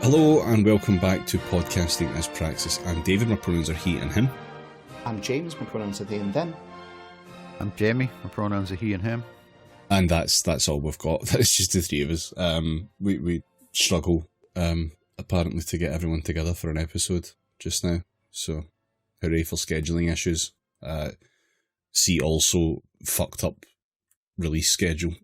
Hello and welcome back to Podcasting as Praxis. I'm David, my pronouns are he and him. I'm James, my pronouns are they and them. I'm Jamie, my pronouns are he and him. And that's all we've got. That's just the three of us. We struggle apparently to get everyone together for an episode just now. So hooray for scheduling issues. See also fucked up release schedule.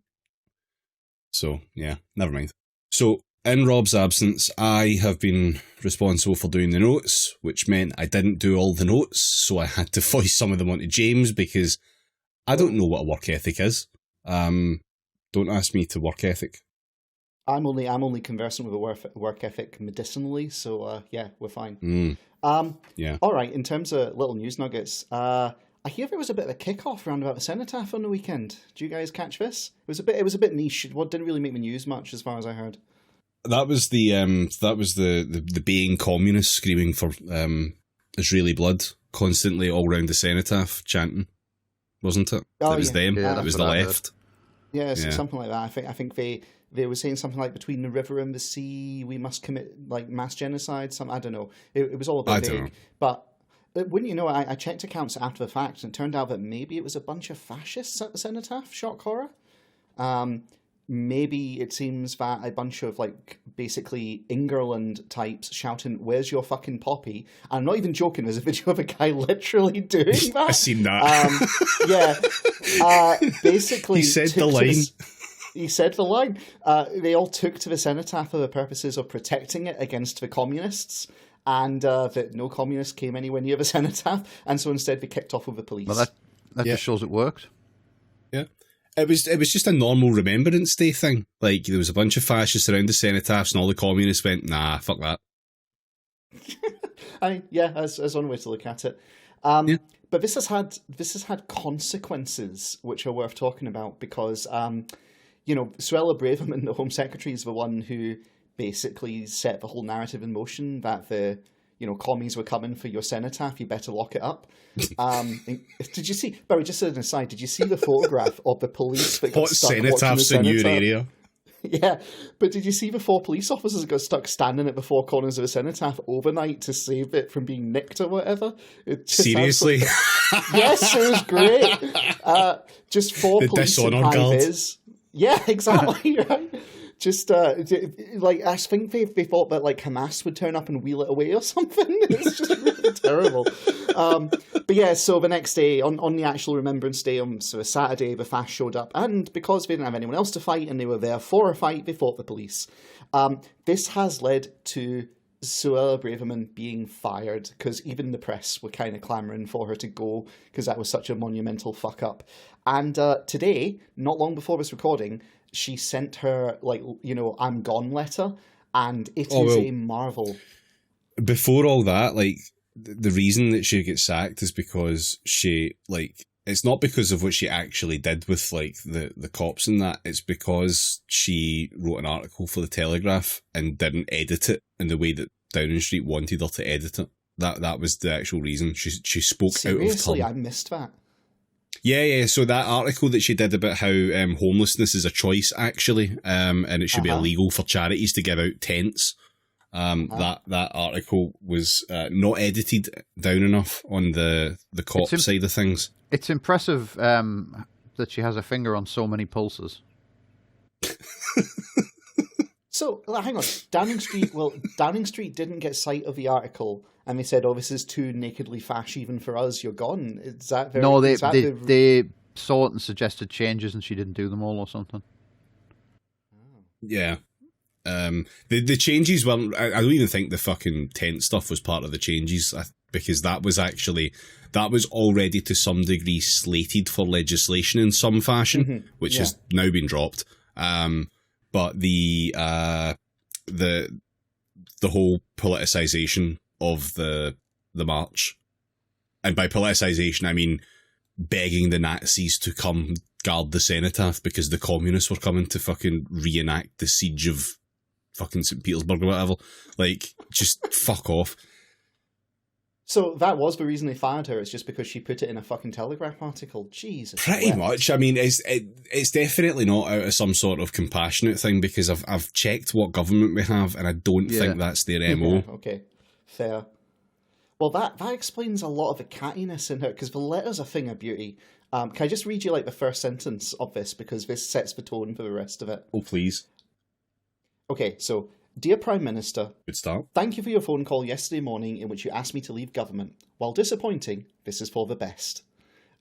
So yeah, never mind. So in Rob's absence, I have been responsible for doing the notes, which meant I didn't do all the notes, so I had to voice some of them onto James because I don't know what a work ethic is. Don't ask me to work ethic. I'm only conversant with a work ethic medicinally, so yeah, we're fine. Yeah. All right. In terms of little news nuggets, I hear there was a bit of a kickoff round about the cenotaph on the weekend. Do you guys catch this? It was a bit niche. What didn't really make the news much, as far as I heard. That was the baying communists screaming for Israeli blood constantly all round the cenotaph, chanting, wasn't it? Oh, it was them. Yeah, it was the left. Yeah, something like that. I think they were saying something like between the river and the sea, we must commit like mass genocide. I don't know. It was all a bit vague. But wouldn't you know? I checked accounts after the fact, and it turned out that maybe it was a bunch of fascists at the cenotaph. Shock horror. Maybe it seems that a bunch of, like, basically England types shouting, "Where's your fucking poppy?" And I'm not even joking, there's a video of a guy literally doing that. I've seen that. Basically... He said the line. He said the line. They all took to the cenotaph for the purposes of protecting it against the communists, and that no communists came anywhere near the cenotaph, and so instead they kicked off with the police. Well, that just shows it worked. Yeah. It was just a normal Remembrance Day thing. Like, there was a bunch of fascists around the cenotaphs and all the communists went, nah, fuck that. That's one way to look at it. But this has had consequences which are worth talking about because, Suella Braverman, the Home Secretary, is the one who basically set the whole narrative in motion that the commies were coming for your cenotaph, you better lock it up. Did you see, Barry, just as an aside, did you see the photograph of the police that got stuck watching the cenotaphs in your area? Yeah, but did you see the 4 police officers that got stuck standing at the 4 corners of a cenotaph overnight to save it from being nicked or whatever? Seriously? Yes, it was great. Just 4 the police in high-vis. Yeah, exactly, right? Just, I think they thought that, like, Hamas would turn up and wheel it away or something. It's just really terrible. But yeah, so the next day, on the actual Remembrance Day, so a Saturday, the FAST showed up, and because they didn't have anyone else to fight, and they were there for a fight, they fought the police. This has led to Suella Braverman being fired, because even the press were kind of clamouring for her to go, because that was such a monumental fuck-up. And today, not long before this recording, she sent her, I'm gone letter, and it is a marvel. Before all that, the reason that she gets sacked is because she, it's not because of what she actually did with, the cops and that. It's because she wrote an article for The Telegraph and didn't edit it in the way that Downing Street wanted her to edit it. That was the actual reason. She spoke out of turn. Seriously, I missed that. Yeah. So that article that she did about how homelessness is a choice, actually, and it should be illegal for charities to give out tents. That article was not edited down enough on the cop side of things. It's impressive that she has a finger on so many pulses. So, hang on. Downing Street didn't get sight of the article, and they said, "Oh, this is too nakedly fash even for us. You're gone." Is that very? No, they saw it and suggested changes, and she didn't do them all or something. Yeah. The changes weren't. I don't even think the fucking tent stuff was part of the changes, because that was already to some degree slated for legislation in some fashion, which has now been dropped. But the whole politicization of the march, and by politicization I mean begging the Nazis to come guard the cenotaph because the communists were coming to fucking reenact the siege of fucking St. Petersburg or whatever. Just fuck off. So that was the reason they fired her. It's just because she put it in a fucking Telegraph article. Jesus. Pretty much. I mean, it's definitely not out of some sort of compassionate thing, because I've checked what government we have, and I don't think that's their MO. Okay, fair. Well, that explains a lot of the cattiness in her, because the letter's a thing of beauty. Can I just read you like the first sentence of this, because this sets the tone for the rest of it? Oh, please. Okay, so, Dear Prime Minister, Good start. thank you for your phone call yesterday morning in which you asked me to leave government. While disappointing, this is for the best.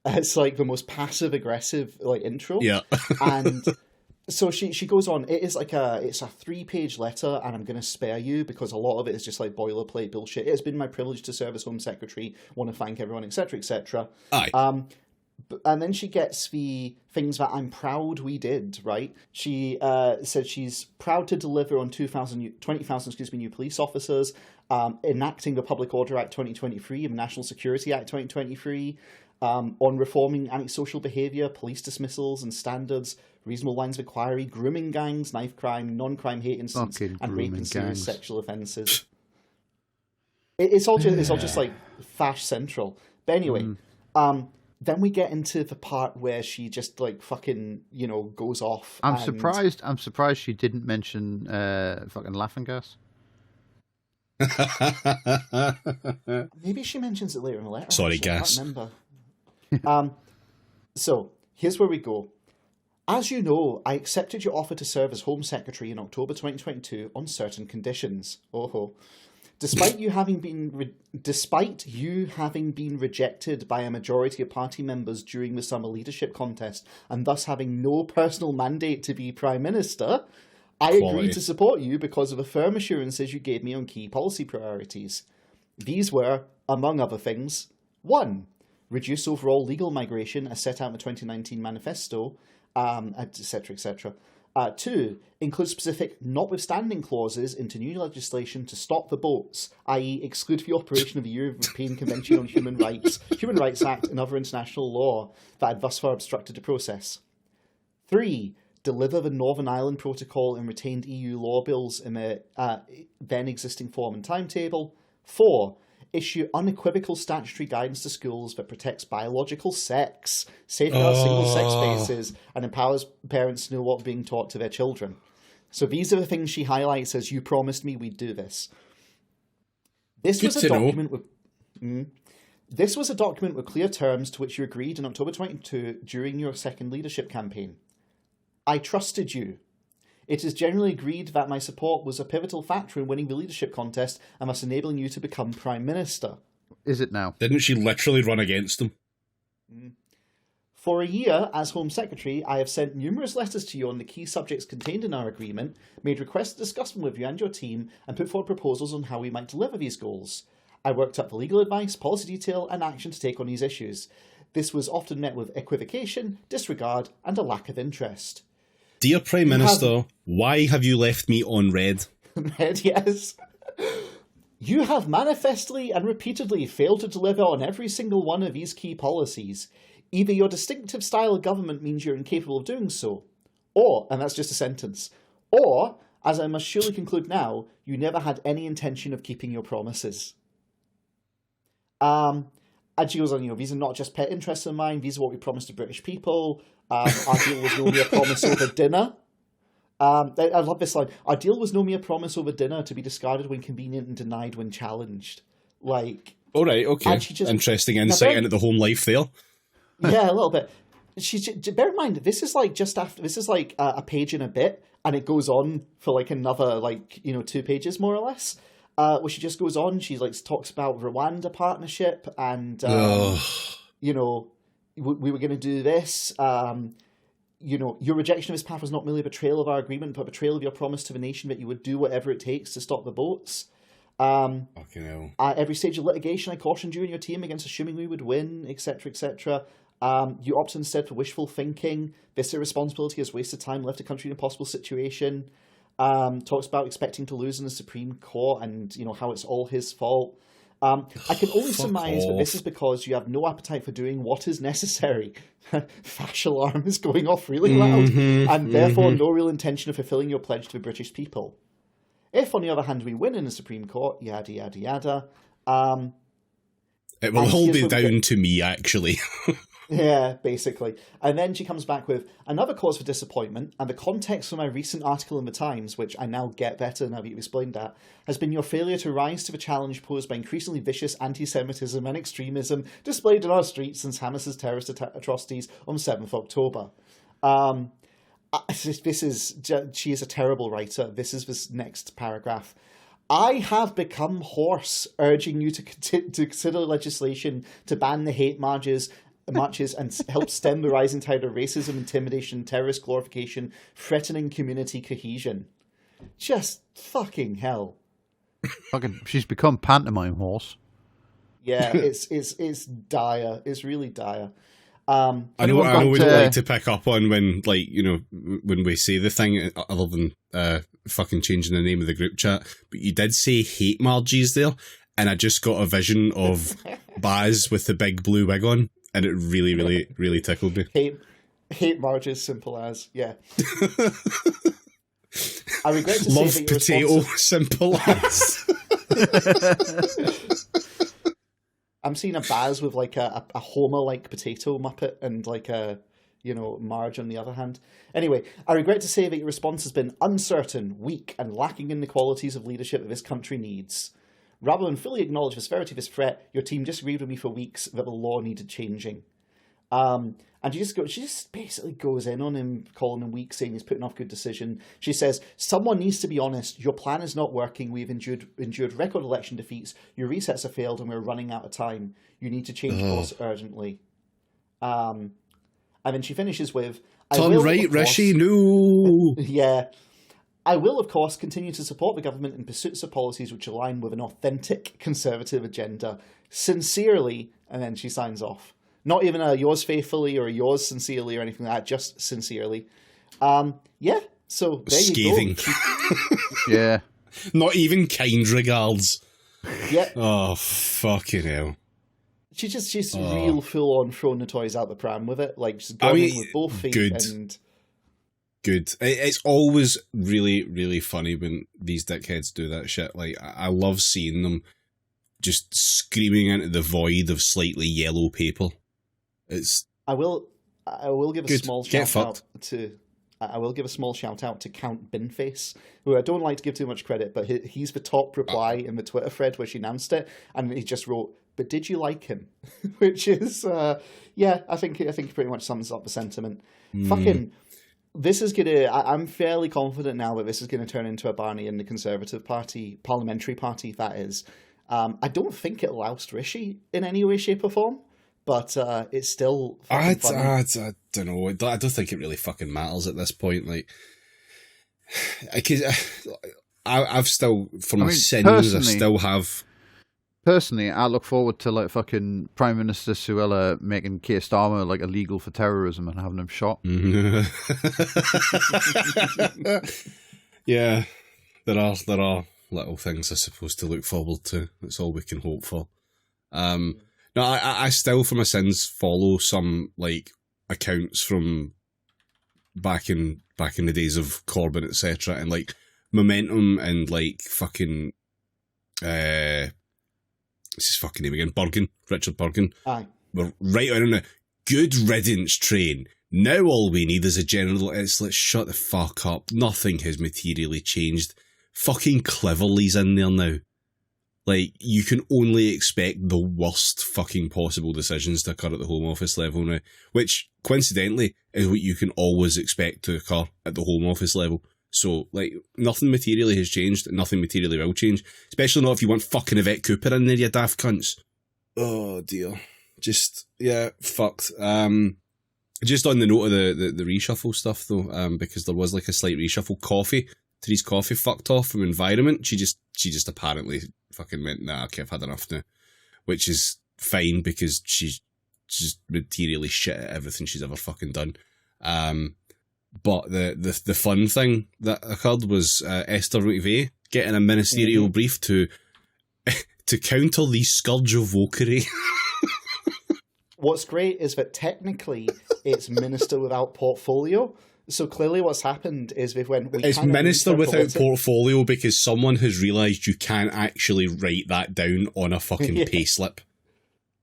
It's like the most passive-aggressive like intro. Yeah. And so she goes on. It's a 3-page letter, and I'm going to spare you because a lot of it is just like boilerplate bullshit. It has been my privilege to serve as Home Secretary. Want to thank everyone, etc., etc. Aye. And then she gets the things that I'm proud we did, right? She said she's proud to deliver on 20,000 new police officers, enacting the Public Order Act 2023 and the National Security Act 2023, on reforming antisocial behaviour, police dismissals and standards, reasonable lines of inquiry, grooming gangs, knife crime, non-crime hate incidents, and rape and serious sexual offences. It's all just like Fash Central. But anyway, then we get into the part where she just like fucking, goes off. I'm surprised she didn't mention fucking laughing gas. Maybe she mentions it later in the letter. Sorry, actually. gas. I can't remember. So here's where we go. As you know, I accepted your offer to serve as Home Secretary in October 2022 on certain conditions. Despite you having been rejected by a majority of party members during the summer leadership contest, and thus having no personal mandate to be Prime Minister, I agreed to support you because of the firm assurances you gave me on key policy priorities. These were, among other things, 1. Reduce overall legal migration as set out in the 2019 manifesto, etc., etc. 2. Include specific notwithstanding clauses into new legislation to stop the boats, i.e. exclude the operation of the European Convention on Human Rights, Human Rights Act and other international law that had thus far obstructed the process. 3. Deliver the Northern Ireland Protocol and retained EU law bills in their then existing form and timetable. 4. Issue unequivocal statutory guidance to schools that protects biological sex, safeguards single-sex spaces, and empowers parents to know what's being taught to their children. So these are the things she highlights as, you promised me we'd do this. This was a document with clear terms to which you agreed in October 2022 during your second leadership campaign. I trusted you. It is generally agreed that my support was a pivotal factor in winning the leadership contest and thus enabling you to become Prime Minister. Is it now? Didn't she literally run against him? For a year, as Home Secretary, I have sent numerous letters to you on the key subjects contained in our agreement, made requests to discuss them with you and your team, and put forward proposals on how we might deliver these goals. I worked up the legal advice, policy detail, and action to take on these issues. This was often met with equivocation, disregard, and a lack of interest. Dear Prime Minister, why have you left me on red? Red, yes. You have manifestly and repeatedly failed to deliver on every single one of these key policies. Either your distinctive style of government means you're incapable of doing so, or, and that's just a sentence, or, as I must surely conclude now, you never had any intention of keeping your promises. And she goes on, these are not just pet interests of mine, these are what we promised to British people. Our deal was no mere promise over dinner. I love this line. Our deal was no mere promise over dinner to be discarded when convenient and denied when challenged. Like, all right, okay. Interesting insight into the home life there. Yeah, a little bit. Bear in mind, this is like a page and a bit, and it goes on for like another 2 pages more or less. Where she just goes on. She talks about Rwanda partnership and we were going to do this. Your rejection of his path was not merely a betrayal of our agreement, but a betrayal of your promise to the nation that you would do whatever it takes to stop the boats. Fucking hell. At every stage of litigation, I cautioned you and your team against assuming we would win, etc., etc. You opted instead for wishful thinking. This irresponsibility has wasted time, left the country in an impossible situation. Talks about expecting to lose in the Supreme Court and, how it's all his fault. I can only surmise that this is because you have no appetite for doing what is necessary. Fash alarm is going off really loud, and therefore no real intention of fulfilling your pledge to the British people. If, on the other hand, we win in the Supreme Court, yada, yada, yada, It will And all here's be what we down get. to me, actually. Yeah, basically. And then she comes back with another cause for disappointment, and the context for my recent article in the Times, which I now get better now that you've explained that, has been your failure to rise to the challenge posed by increasingly vicious anti-Semitism and extremism displayed in our streets since Hamas's terrorist atrocities on 7th October. She is a terrible writer. This is this next paragraph. I have become hoarse, urging you to consider legislation to ban the hate marches and help stem the rising tide of racism, intimidation, terrorist glorification, threatening community cohesion. Just fucking hell. Fucking, she's become pantomime horse. Yeah, it's dire. It's really dire. I know we don't like to pick up on when, like, you know, when we say the thing other than fucking changing the name of the group chat, but you did say hate marges there, and I just got a vision of Baz with the big blue wig on, and it really, really, really tickled me. Hate marges, simple as, yeah. I regret to Love say that potato, simple as. I'm seeing a Baz with like a Homer-like potato muppet and like a, you know, Marge on the other hand. Anyway, I regret to say that your response has been uncertain, weak, and lacking in the qualities of leadership that this country needs. Rather than fully acknowledge the severity of this threat, your team disagreed with me for weeks that the law needed changing. And she just basically goes in on him, calling him weak, saying he's putting off good decision. She says, someone needs to be honest. Your plan is not working. We've endured record election defeats. Your resets have failed and we're running out of time. You need to change course urgently. And then she finishes with... Turn right, Rishi, no! Yeah. I will, of course, continue to support the government in pursuits of policies which align with an authentic conservative agenda. Sincerely, and then she signs off. Not even a yours faithfully or a yours sincerely or anything like that, just sincerely. Yeah, so there Scathing. you go. Yeah. Not even kind regards. Yeah. Oh, fucking hell. She's real full on throwing the toys out the pram with it. Like, just going in with both feet. Good. It's always really, really funny when these dickheads do that shit. Like, I love seeing them just screaming into the void of slightly yellow paper. I will give a Good. small Get shout out fucked. to... I will give a small shout out to Count Binface, who I don't like to give too much credit, but he's the top reply in the Twitter thread where she announced it, and he just wrote, "But did you like him?" Which is, yeah, I think pretty much sums up the sentiment. Fucking, this is gonna. I'm fairly confident now that this is gonna turn into a Barney in the Conservative Party, parliamentary party. That is, I don't think it'll oust Rishi in any way, shape, or form. But it's still fucking funny. I don't know. I don't think it really fucking matters at this point. Like, I've still, for my sins, I still have. Personally, I look forward to like fucking Prime Minister Suella making Keir Starmer like illegal for terrorism and having him shot. Yeah, there are little things I suppose to look forward to. That's all we can hope for. No, I still, for my sins, follow some like accounts from back in the days of Corbyn, etc., and like Momentum and like fucking what's his fucking name again? Richard Burgon. Aye. We're right on a good riddance train. Now all we need is a general. It's like, shut the fuck up. Nothing has materially changed. Fucking Cleverly's in there now. Like, you can only expect the worst fucking possible decisions to occur at the Home Office level now, which, coincidentally, is what you can always expect to occur at the Home Office level. So, like, nothing materially has changed, and nothing materially will change. Especially not if you want fucking Yvette Cooper in there, you daft cunts. Oh, dear. Just, yeah, fucked. Just on the note of the reshuffle stuff, though, because there was, like, a slight reshuffle. Therese Coffey fucked off from Environment. She just apparently fucking went, nah, okay, I've had enough now. Which is fine, because she's just materially shit at everything she's ever fucking done. But the fun thing that occurred was Esther McVeigh getting a ministerial brief to counter the scourge of wokery. What's great is that technically it's minister without portfolio. So clearly what's happened is it's minister without portfolio because someone has realised you can't actually write that down on a fucking payslip.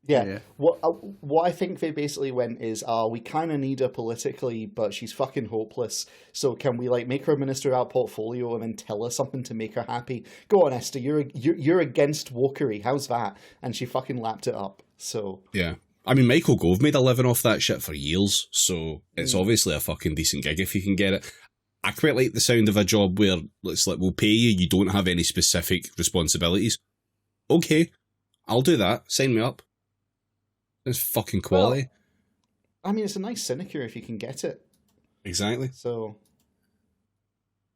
Yeah. What I think they basically went is, we kind of need her politically, but she's fucking hopeless. So can we like make her minister of our portfolio and then tell her something to make her happy? Go on, Esther. You're against wokery. How's that? And she fucking lapped it up. So yeah. I mean, Michael Gove made a living off that shit for years, so it's obviously a fucking decent gig if you can get it. I quite like the sound of a job where it's like, we'll pay you, you don't have any specific responsibilities. Okay, I'll do that. Sign me up. It's fucking quality. Well, I mean, it's a nice sinecure if you can get it. Exactly. So,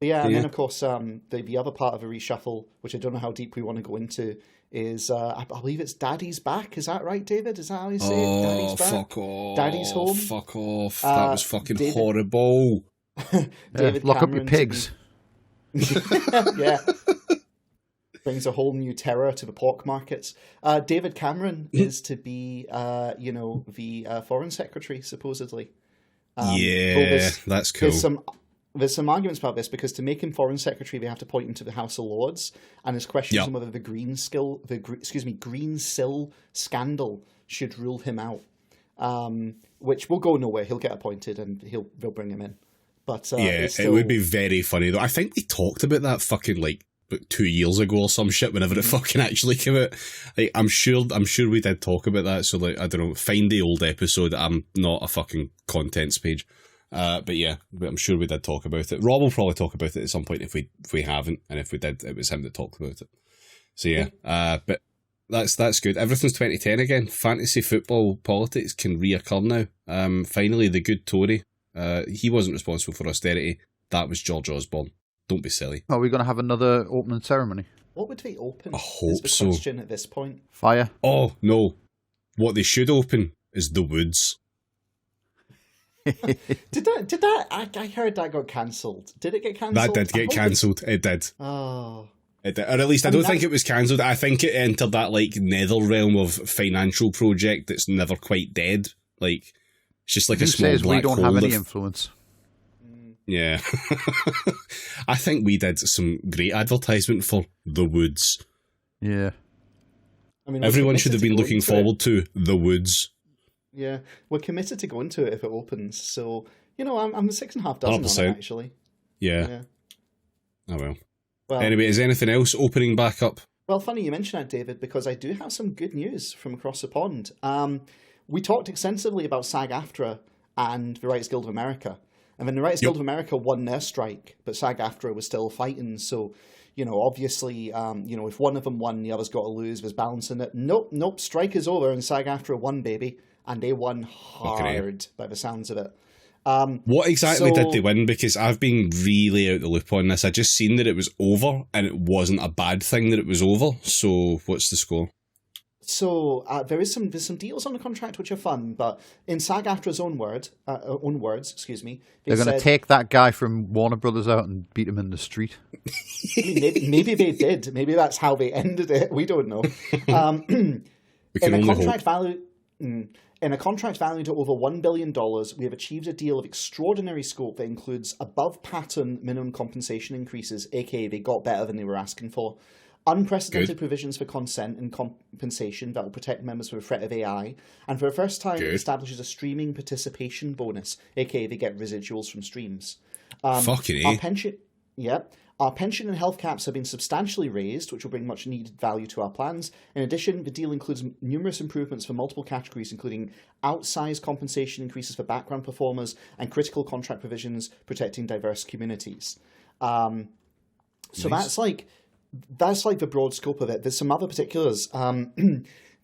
yeah, and then of course, the other part of a reshuffle, which I don't know how deep we want to go into, is I believe it's Daddy's back. Is that right, David? Is that how you say it? Daddy's back. Fuck off! Daddy's home. Fuck off! That was fucking horrible. David lock Cameron up your pigs. Yeah. Brings a whole new terror to the pork markets. David Cameron is to be, the foreign secretary, supposedly. That's cool. There's some arguments about this, because to make him foreign secretary, they have to point him to the House of Lords, and there's questions on whether the Green Sill scandal should rule him out, which will go nowhere. He'll get appointed, and they'll bring him in. But it would be very funny though. I think they talked about that fucking like 2 years ago or some shit, whenever it fucking actually came out. Like, I'm sure we did talk about that. So like, I don't know, find the old episode. I'm not a fucking contents page. But I'm sure we did talk about it. Rob will probably talk about it at some point if we haven't, and if we did, it was him that talked about it. So but that's good. Everything's 2010 again. Fantasy football politics can reoccur now. Finally, the good Tory. He wasn't responsible for austerity. That was George Osborne. Don't be silly. Are we going to have another opening ceremony? What would they open? I hope is the question at this point. Fire. Oh no! What they should open is the woods. Did that? I heard that got cancelled. Did it get cancelled? That did get cancelled. It did. Oh. It did. Or at least I don't think it was cancelled. I think it entered that like nether realm of financial project that's never quite dead. Like, it's just like a small says black we don't hole have any influence. Yeah. I think we did some great advertisement for the woods. Yeah. I mean, everyone should have been looking forward to the woods. Yeah, we're committed to going to it if it opens. So, I'm 6.5 dozen 100%. on it, actually. Yeah. Oh, well. Anyway, is anything else opening back up? Well, funny you mention that, David, because I do have some good news from across the pond. We talked extensively about SAG-AFTRA and the Writers Guild of America. And then the Writers Guild of America won their strike, but SAG-AFTRA was still fighting. So, obviously, if one of them won, the other's got to lose. There's balancing it. Nope, strike is over, and SAG-AFTRA won, baby. And they won hard, by the sounds of it. What exactly did they win? Because I've been really out the loop on this. I just seen that it was over, and it wasn't a bad thing that it was over. So, what's the score? So there's some deals on the contract which are fun, but in SAG-AFTRA's own words, they're going to take that guy from Warner Brothers out and beat him in the street. maybe they did. Maybe that's how they ended it. We don't know. We can only hope. In a contract valued at over $1 billion, we have achieved a deal of extraordinary scope that includes above-pattern minimum compensation increases, aka they got better than they were asking for, unprecedented provisions for consent and compensation that will protect members from the threat of AI, and for the first time it establishes a streaming participation bonus, aka they get residuals from streams. Fucking our pension, our pension and health caps have been substantially raised, which will bring much needed value to our plans. In addition, the deal includes numerous improvements for multiple categories, including outsized compensation increases for background performers and critical contract provisions protecting diverse communities. So that's like the broad scope of it. There's some other particulars.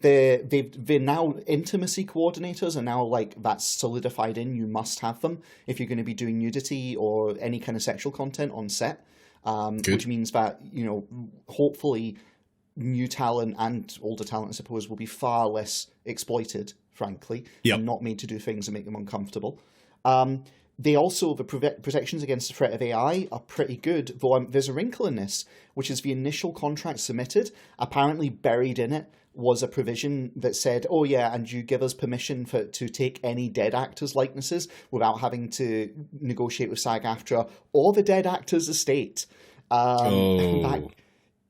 They're now intimacy coordinators are now like that's solidified in. You must have them if you're going to be doing nudity or any kind of sexual content on set. Which means that, hopefully new talent and older talent, I suppose, will be far less exploited, frankly, and not made to do things that make them uncomfortable. The protections against the threat of AI are pretty good, though there's a wrinkle in this, which is the initial contract submitted. Apparently buried in it was a provision that said, oh yeah, and you give us permission to take any dead actors' likenesses without having to negotiate with SAG-AFTRA or the dead actor's estate. That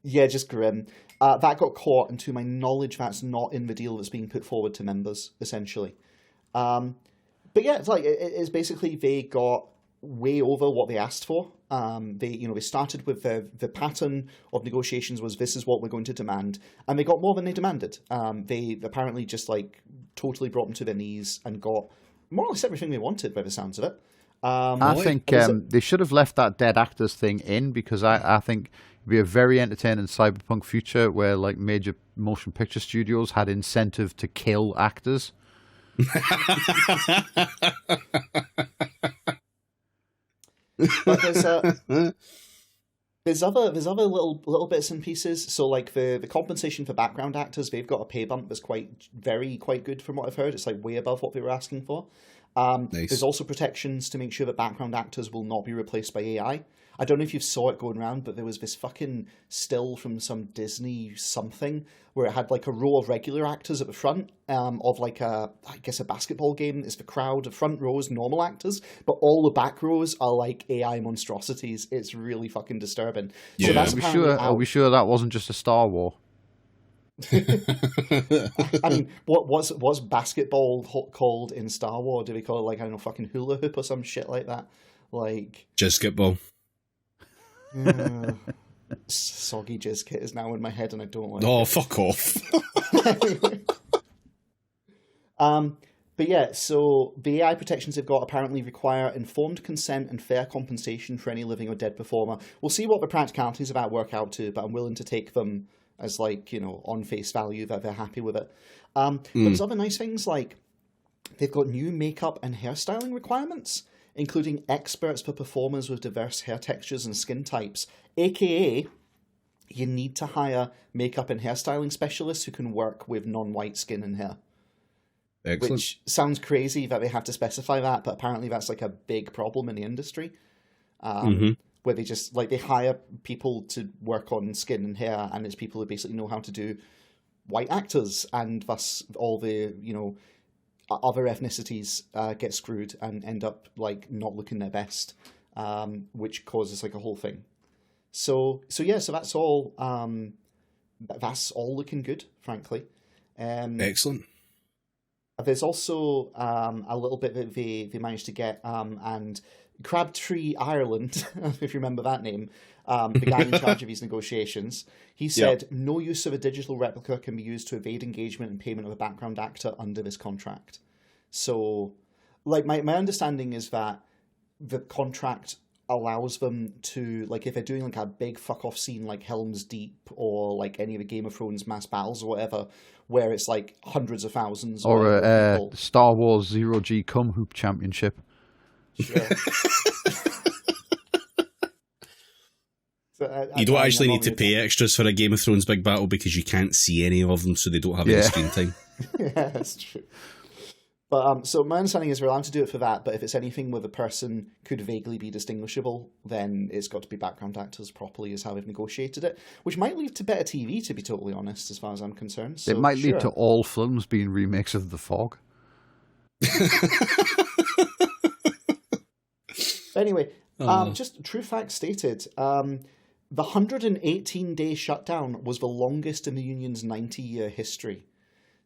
Yeah, just grim. That got caught, and to my knowledge, that's not in the deal that's being put forward to members, essentially. But yeah, it's like it's basically they got way over what they asked for. They started with the pattern of negotiations was this is what we're going to demand, and they got more than they demanded. They apparently just like totally brought them to their knees and got more or less everything they wanted by the sounds of it. I think they should have left that dead actors thing in, because I think it'd be a very entertaining cyberpunk future where like major motion picture studios had incentive to kill actors. But there's other little bits and pieces. So like the compensation for background actors, they've got a pay bump that's quite good from what I've heard. It's like way above what they were asking for. Nice. There's also protections to make sure that background actors will not be replaced by AI. I don't know if you saw it going around, but there was this fucking still from some Disney something where it had like a row of regular actors at the front of like I guess a basketball game. It's the crowd. The front row is normal actors, but all the back rows are like AI monstrosities. It's really fucking disturbing. Yeah. So that's Are we sure that wasn't just a Star War? I mean, what's basketball called in Star Wars? Do we call it like, I don't know, fucking hula hoop or some shit like that? Like Jizzkitball. Soggy jizz kit is now in my head, and I don't like. Oh, it. fuck off! But yeah, so the AI protections they've got apparently require informed consent and fair compensation for any living or dead performer. We'll see what the practicalities of that work out to, but I'm willing to take them as like, on face value that they're happy with it. But there's other nice things like they've got new makeup and hairstyling requirements, including experts for performers with diverse hair textures and skin types, aka you need to hire makeup and hairstyling specialists who can work with non-white skin and hair. Excellent. Which sounds crazy that they have to specify that, but apparently that's like a big problem in the industry. Where they just they hire people to work on skin and hair, and it's people who basically know how to do white actors, and thus all the other ethnicities get screwed and end up like not looking their best, which causes like a whole thing. So that's all looking good, frankly. Excellent. There's also a little bit that they managed to get, and Crabtree Ireland, if you remember that name, the guy in charge of these negotiations, he said no use of a digital replica can be used to evade engagement and payment of a background actor under this contract. So, like, my understanding is that the contract allows them to, like, if they're doing like a big fuck off scene like Helm's Deep or like any of the Game of Thrones mass battles or whatever, where it's like hundreds of thousands or a Star Wars Zero G Cum Hoop Championship. Sure. You don't actually need to pay extras for a Game of Thrones big battle because you can't see any of them, so they don't have any screen time. Yeah, that's true. But so my understanding is we're allowed to do it for that, but if it's anything where the person could vaguely be distinguishable, then it's got to be background actors properly is how they've negotiated it, which might lead to better TV, to be totally honest, as far as I'm concerned. So, it might lead to all films being remakes of The Fog. Anyway, just true fact stated, the 118-day shutdown was the longest in the union's 90-year history.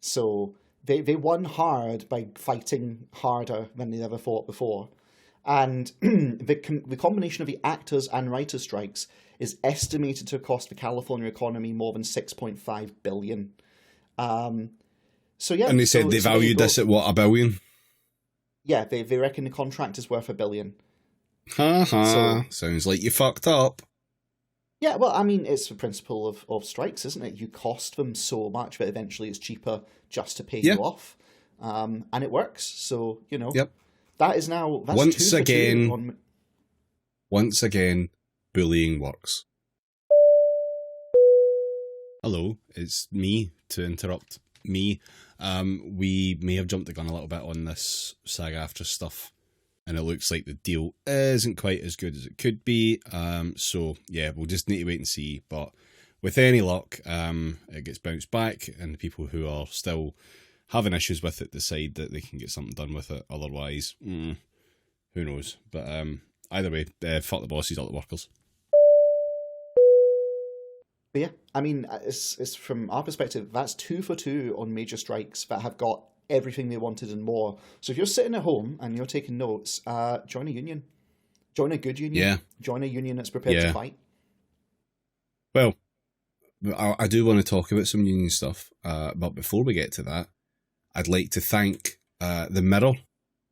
So they won hard by fighting harder than they'd ever fought before. And the combination of the actors and writers' strikes is estimated to cost the California economy more than $6.5 billion. So yeah, and they said they valued this at what, $1 billion? Yeah, they reckon the contract is worth $1 billion. Sounds like you fucked up. Yeah, well, I mean, it's the principle of strikes, isn't it? You cost them so much that eventually it's cheaper just to pay you off. And it works. So, that is now... That's Once again, bullying works. Hello, it's me to interrupt me. We may have jumped the gun a little bit on this SAG-AFTRA stuff, and it looks like the deal isn't quite as good as it could be. So yeah, we'll just need to wait and see. But with any luck, it gets bounced back, and the people who are still having issues with it decide that they can get something done with it. Otherwise, who knows? But either way, fuck the bosses, all the workers. But yeah, I mean, it's from our perspective, that's 2 for 2 on major strikes that have got everything they wanted and more. So if you're sitting at home and you're taking notes, join a union. Join a good union. Yeah. Join a union that's prepared to fight. Well, I do want to talk about some union stuff, but before we get to that, I'd like to thank the Mirror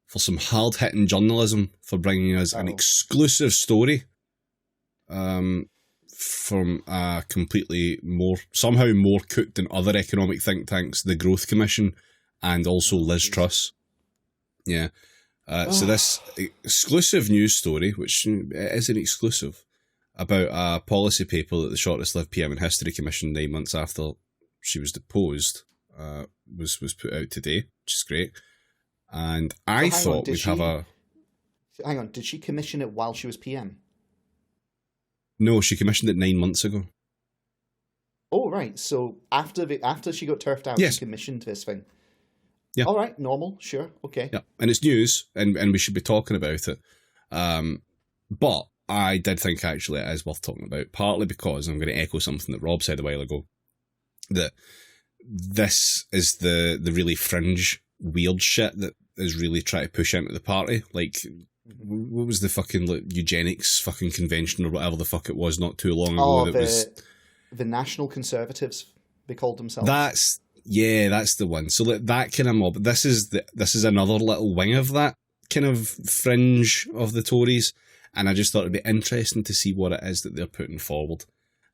for some hard-hitting journalism, for bringing us an exclusive story from completely somehow more cooked than other economic think tanks, the Growth Commission, and also Liz Truss. Yeah. So this exclusive news story, which is an exclusive, about a policy paper that the shortest-lived PM in history commissioned 9 months after she was deposed, was put out today, which is great. And I thought we'd have a... Hang on, did she commission it while she was PM? No, she commissioned it 9 months ago. Oh, right. So after she got turfed out, she commissioned this thing. Yeah. All right, normal, sure, okay. Yeah, and it's news, and we should be talking about it. But I did think actually it is worth talking about, partly because I'm going to echo something that Rob said a while ago, that this is the really fringe, weird shit that is really trying to push into the party. Like, what was the fucking eugenics fucking convention or whatever the fuck it was not too long ago? The National Conservatives, they called themselves. That's the one. So that kind of mob. This is another little wing of that kind of fringe of the Tories, and I just thought it'd be interesting to see what it is that they're putting forward.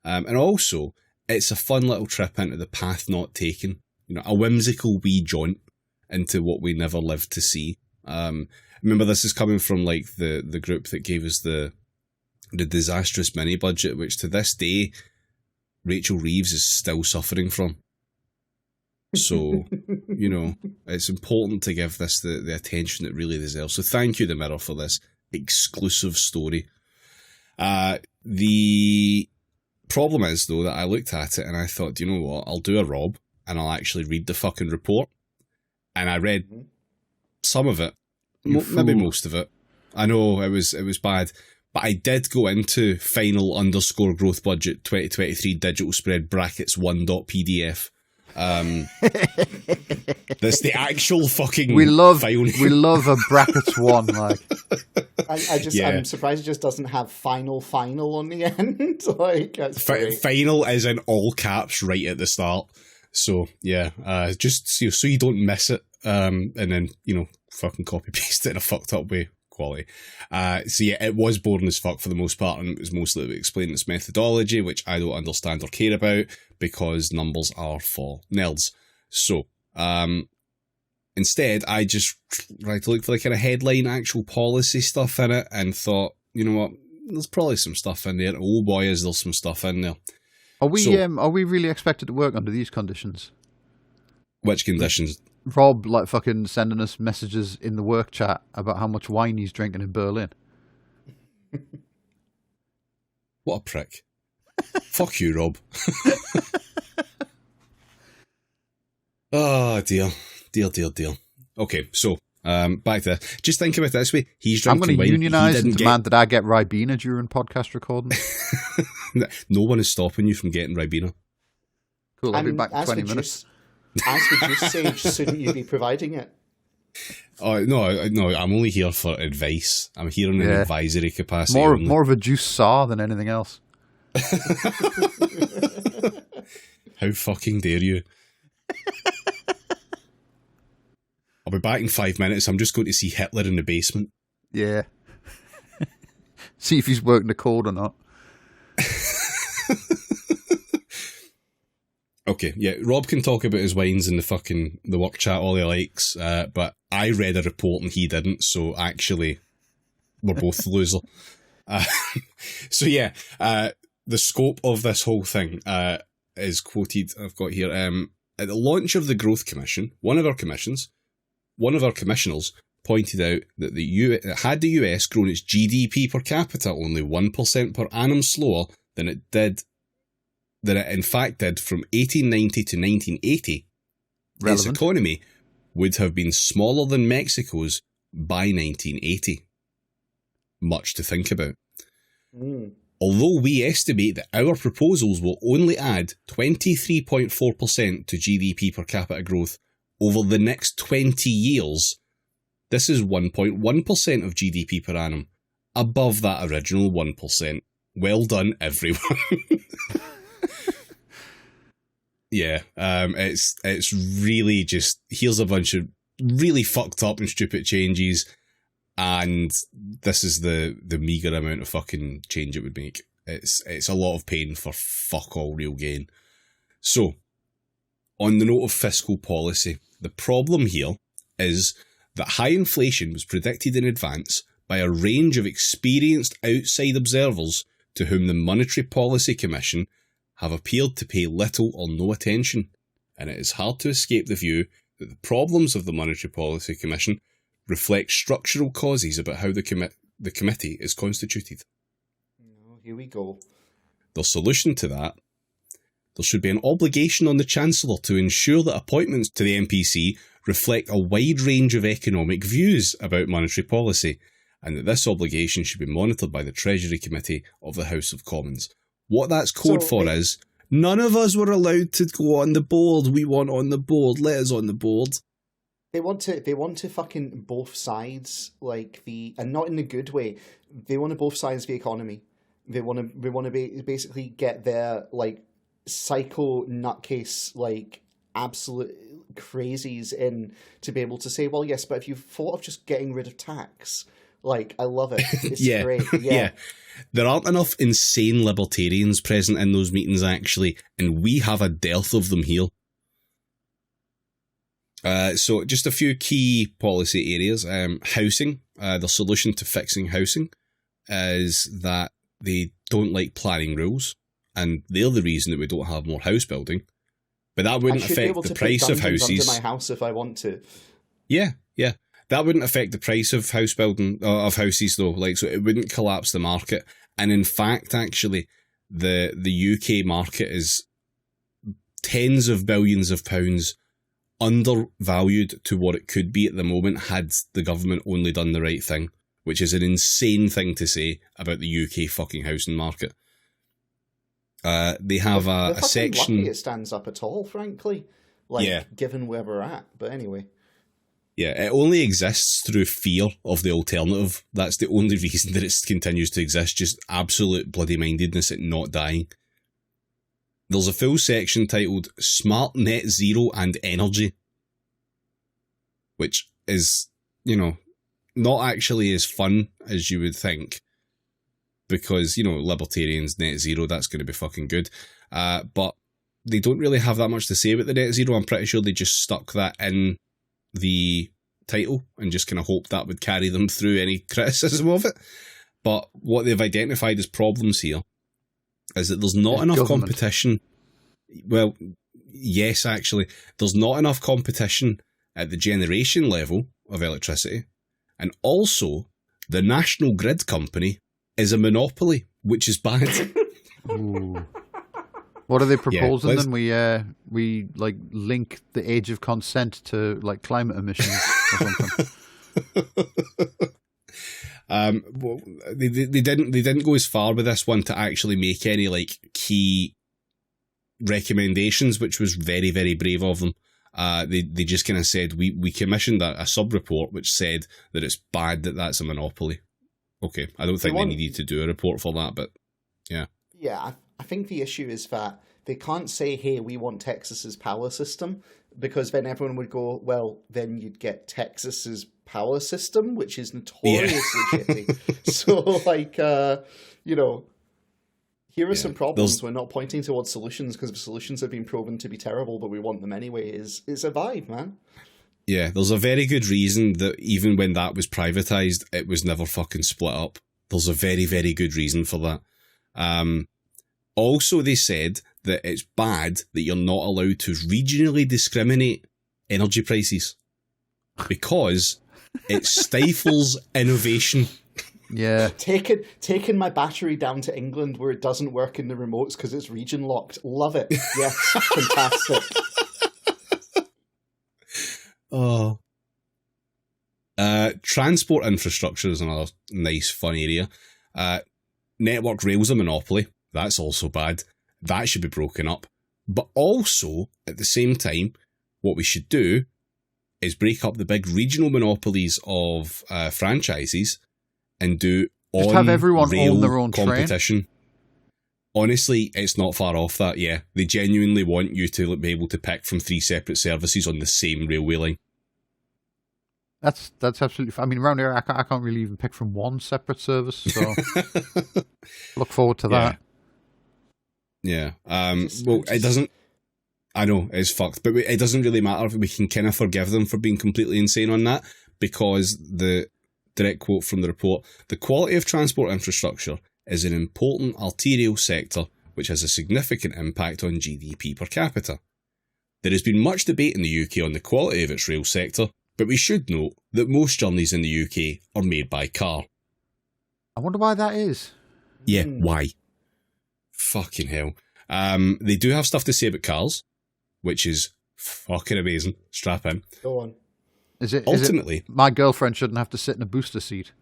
And also, it's a fun little trip into the path not taken. You know, a whimsical wee jaunt into what we never lived to see. Remember, this is coming from like the group that gave us the disastrous mini budget, which to this day Rachel Reeves is still suffering from. So, you know, it's important to give this the attention it really deserves. So thank you, The Mirror, for this exclusive story. The problem is, though, that I looked at it and I thought, you know what, I'll do a Rob and I'll actually read the fucking report. And I read some of it, maybe most of it. I know it was bad, but I did go into final_growth budget 2023 digital spread brackets 1.pdf. That's the actual fucking we love a brackets one. Like, I'm surprised it just doesn't have final on the end. Like, that's final is in all caps right at the start. So yeah, just so you don't miss it, and then fucking copy paste it in a fucked up way. Quality. So yeah, it was boring as fuck for the most part, and it was mostly explaining its methodology, which I don't understand or care about because numbers are for nerds. So instead, I just tried to look for the kind of headline, actual policy stuff in it, and thought, you know what, there's probably some stuff in there. Oh boy, is there some stuff in there. Are we really expected to work under these conditions? Which conditions? Rob, like, fucking sending us messages in the work chat about how much wine he's drinking in Berlin. What a prick. Fuck you, Rob. Oh, dear. Dear. Okay, so, back to that. Just think about it this way. He's drinking wine. I'm going to unionise and demand that I get Ribena during podcast recording. No one is stopping you from getting Ribena. Cool, I'll be back in 20 minutes. As the juice sage, shouldn't you be providing it? Oh no! I'm only here for advice. I'm here in an advisory capacity. More of a juice saw than anything else. How fucking dare you! I'll be back in 5 minutes. I'm just going to see Hitler in the basement. Yeah. See if he's working the code or not. Okay, yeah, Rob can talk about his wines in the work chat all he likes, but I read a report and he didn't, so actually, we're both the loser. So yeah, the scope of this whole thing is quoted, I've got here, at the launch of the Growth Commission, one of our commissioners pointed out that had the US grown its GDP per capita only 1% per annum slower than it in fact did from 1890 to 1980, its economy would have been smaller than Mexico's by 1980. Much to think about. Although we estimate that our proposals will only add 23.4% to GDP per capita growth over the next 20 years, this is 1.1% of GDP per annum, above that original 1%. Well done, everyone. Yeah, it's really just, here's a bunch of really fucked up and stupid changes, and this is the meagre amount of fucking change it would make. It's a lot of pain for fuck all real gain. So, on the note of fiscal policy, the problem here is that high inflation was predicted in advance by a range of experienced outside observers to whom the Monetary Policy Commission have appeared to pay little or no attention, and it is hard to escape the view that the problems of the Monetary Policy Commission reflect structural causes about how the committee is constituted. Oh, here we go. The solution to that: there should be an obligation on the Chancellor to ensure that appointments to the MPC reflect a wide range of economic views about monetary policy, and that this obligation should be monitored by the Treasury Committee of the House of Commons. What that's code for is, none of us were allowed to go on the board. We want on the board. Let us on the board. They want to fucking both sides, and not in a good way. They want to both sides of the economy. They want to basically get their, psycho nutcase, absolute crazies in to be able to say, well, yes, but if you thought of just getting rid of tax, I love it. It's great. Yeah. There aren't enough insane libertarians present in those meetings, actually, and we have a dearth of them here. So just a few key policy areas. Housing. The solution to fixing housing is that they don't like planning rules, and they're the reason that we don't have more house building. But that wouldn't affect the price of houses. Under my house if I want to. Yeah. That wouldn't affect the price of house building of houses though. So it wouldn't collapse the market. And in fact, actually, the UK market is tens of billions of pounds undervalued to what it could be at the moment had the government only done the right thing, which is an insane thing to say about the UK fucking housing market. They have a section. Lucky it stands up at all, frankly. Given where we're at. But anyway. Yeah, it only exists through fear of the alternative. That's the only reason that it continues to exist. Just absolute bloody mindedness at not dying. There's a full section titled Smart Net Zero and Energy, which is, not actually as fun as you would think. Because, libertarians, net zero, that's going to be fucking good. But they don't really have that much to say about the net zero. I'm pretty sure they just stuck that in the title and just kind of hoped that would carry them through any criticism of it. But what they've identified as problems here is that there's not enough competition. Well, yes, actually, there's not enough competition at the generation level of electricity. And also, the National Grid Company is a monopoly, which is bad. Ooh. What are they proposing then? We link the age of consent to climate emissions or something. Well, they didn't go as far with this one to actually make any key recommendations, which was very, very brave of them. They just kind of said we commissioned a sub report which said that it's bad that that's a monopoly. Okay, I don't think they needed to do a report for that, but yeah. Yeah, I think the issue is that they can't say, hey, we want Texas's power system, because then everyone would go, well, then you'd get Texas's power system, which is notoriously shitty. So, here are some problems. We're not pointing towards solutions because the solutions have been proven to be terrible, but we want them anyway. It's a vibe, man. Yeah, there's a very good reason that even when that was privatised, it was never fucking split up. There's a very, very good reason for that. Also, they said that it's bad that you're not allowed to regionally discriminate energy prices because it stifles innovation. Yeah. Taking my battery down to England where it doesn't work in the remotes because it's region locked. Love it. Yes, fantastic. Oh. Transport infrastructure is another nice, fun area. Network Rail's a monopoly. That's also bad. That should be broken up. But also, at the same time, what we should do is break up the big regional monopolies of franchises and do just have everyone rail own their own competition. train. Honestly, it's not far off that, yeah. They genuinely want you to be able to pick from 3 separate services on the same railway line. That's absolutely fine. I mean, around here, I can't really even pick from one separate service, so look forward to that. Yeah. Well, it doesn't... I know, it's fucked, but it doesn't really matter if we can kind of forgive them for being completely insane on that, because the direct quote from the report, the quality of transport infrastructure is an important arterial sector which has a significant impact on GDP per capita. There has been much debate in the UK on the quality of its rail sector, but we should note that most journeys in the UK are made by car. I wonder why that is. Yeah, why? Fucking hell. They do have stuff to say about cars, which is fucking amazing. Strap in. Go on. Ultimately, my girlfriend shouldn't have to sit in a booster seat.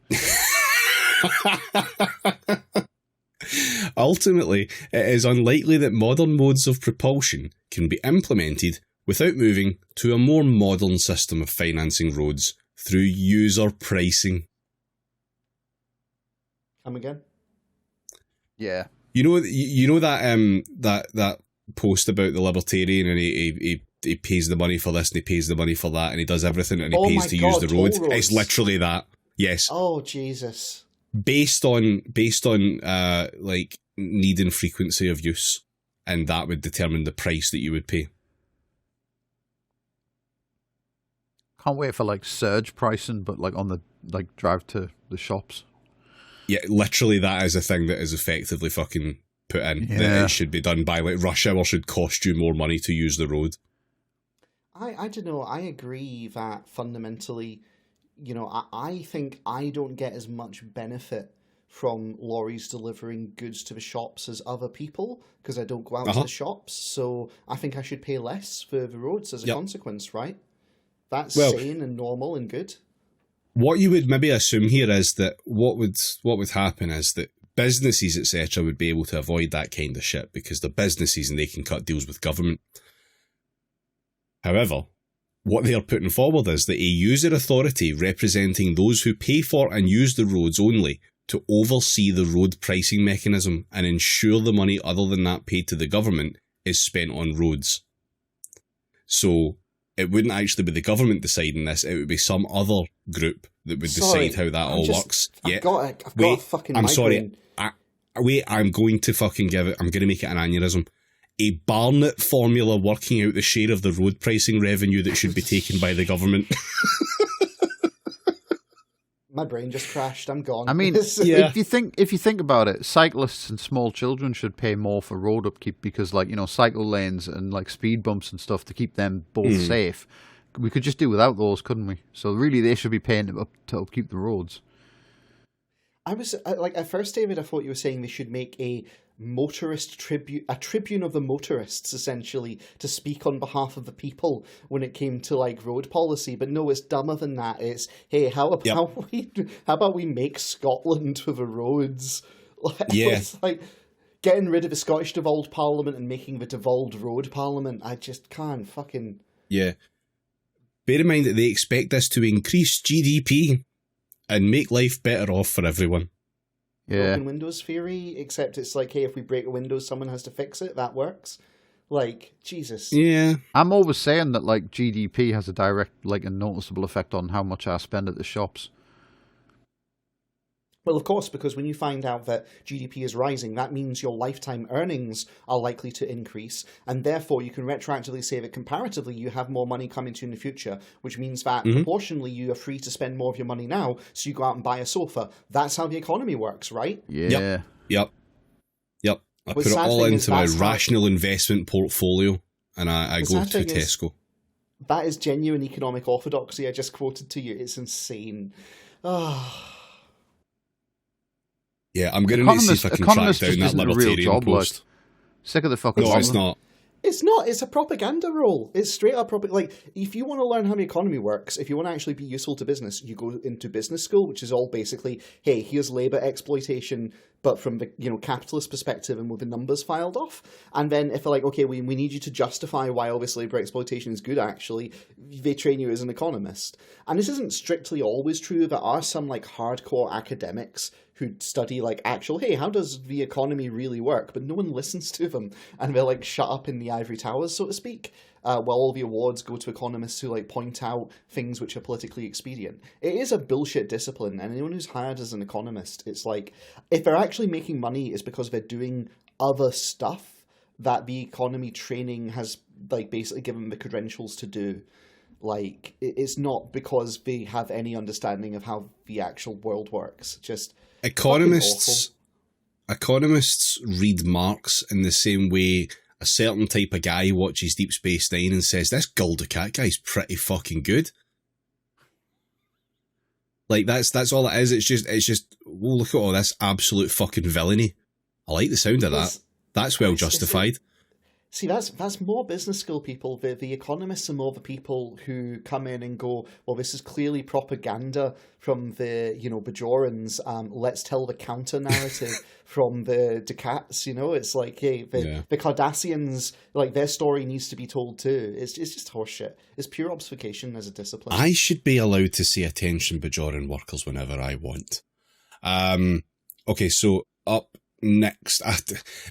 Ultimately, it is unlikely that modern modes of propulsion can be implemented without moving to a more modern system of financing roads through user pricing. Come again? Yeah. You know that post about the libertarian, and he pays the money for this and he pays the money for that and he does everything and he pays to use the road. It's literally that. Yes. Oh Jesus. Based on like need and frequency of use, and that would determine the price that you would pay. Can't wait for like surge pricing, but like on the drive to the shops. Yeah, literally that is a thing that is effectively fucking put in. Yeah. That it should be done by, like, rush hour should cost you more money to use the road. I don't know. I agree that fundamentally, you know, I think I don't get as much benefit from lorries delivering goods to the shops as other people because I don't go out to the shops. So I think I should pay less for the roads as a consequence, right? That's sane and normal and good. What you would maybe assume here is that what would happen is that businesses, etc., would be able to avoid that kind of shit because they're businesses and they can cut deals with government. However, what they are putting forward is that a user authority representing those who pay for and use the roads only to oversee the road pricing mechanism and ensure the money other than that paid to the government is spent on roads. So it wouldn't actually be the government deciding this, it would be some other group that would decide how that all works. I've got a fucking I'm migraine. sorry. I'm going to fucking I'm going to make it an aneurysm. A Barnett formula working out the share of the road pricing revenue that should be taken by the government. My brain just crashed. I'm gone. I mean, if you think about it, cyclists and small children should pay more for road upkeep because, like, you know, cycle lanes and like speed bumps and stuff to keep them both safe. We could just do without those, couldn't we? So really, they should be paying up to upkeep the roads. I was like, at first, David, I thought you were saying they should make a motorist tribune, a tribune of the motorists, essentially, to speak on behalf of the people when it came to like road policy. But no, it's dumber than that. It's, hey, how about we make Scotland for the roads? It's like getting rid of the Scottish devolved parliament and making the devolved road parliament. I just can't fucking... Yeah. Bear in mind that they expect this to increase GDP and make life better off for everyone. Yeah. Broken windows theory, except it's like, hey, if we break a window, someone has to fix it. That works. Like, Jesus. Yeah. I'm always saying that, like, GDP has a direct, like, a noticeable effect on how much I spend at the shops. Well, of course, because when you find out that GDP is rising, that means your lifetime earnings are likely to increase, and therefore you can retroactively say that comparatively you have more money coming to you in the future, which means that proportionally you are free to spend more of your money now, so you go out and buy a sofa. That's how the economy works, right? Yeah. Yep. I put it all into my rational investment portfolio, and I go to Tesco. That is genuine economic orthodoxy I just quoted to you. It's insane. Yeah, I'm going to need to see if I can track down that libertarian post. Sick of the fucking... No, it's not. It's not. It's a propaganda role. It's straight up like, if you want to learn how the economy works, if you want to actually be useful to business, you go into business school, which is all basically, hey, here's labour exploitation but from the capitalist perspective and with the numbers filed off. And then if they're like, okay, we need you to justify why all this labor exploitation is good, actually, they train you as an economist. And this isn't strictly always true. There are some like hardcore academics who study like actual, hey, how does the economy really work? But no one listens to them, and they're like shut up in the ivory towers, so to speak. While all the awards go to economists who like point out things which are politically expedient. It is a bullshit discipline, and anyone who's hired as an economist, it's like, if they're actually making money, it's because they're doing other stuff that the economy training has like basically given them the credentials to do. Like, it's not because they have any understanding of how the actual world works. Just economists read Marx in the same way a certain type of guy watches Deep Space Nine and says, this Gul Dukat guy's pretty fucking good. Like, that's all it is. It's just, oh, look at all this absolute fucking villainy. I like the sound of that. That's well justified. See, that's more business school people. The economists are more the people who come in and go, well, this is clearly propaganda from the, Bajorans. Let's tell the counter narrative from the Ducats. It's like, hey, the Cardassians, like, their story needs to be told too. It's just horseshit. It's pure obfuscation as a discipline. I should be allowed to say attention Bajoran workers whenever I want. Okay, so up next,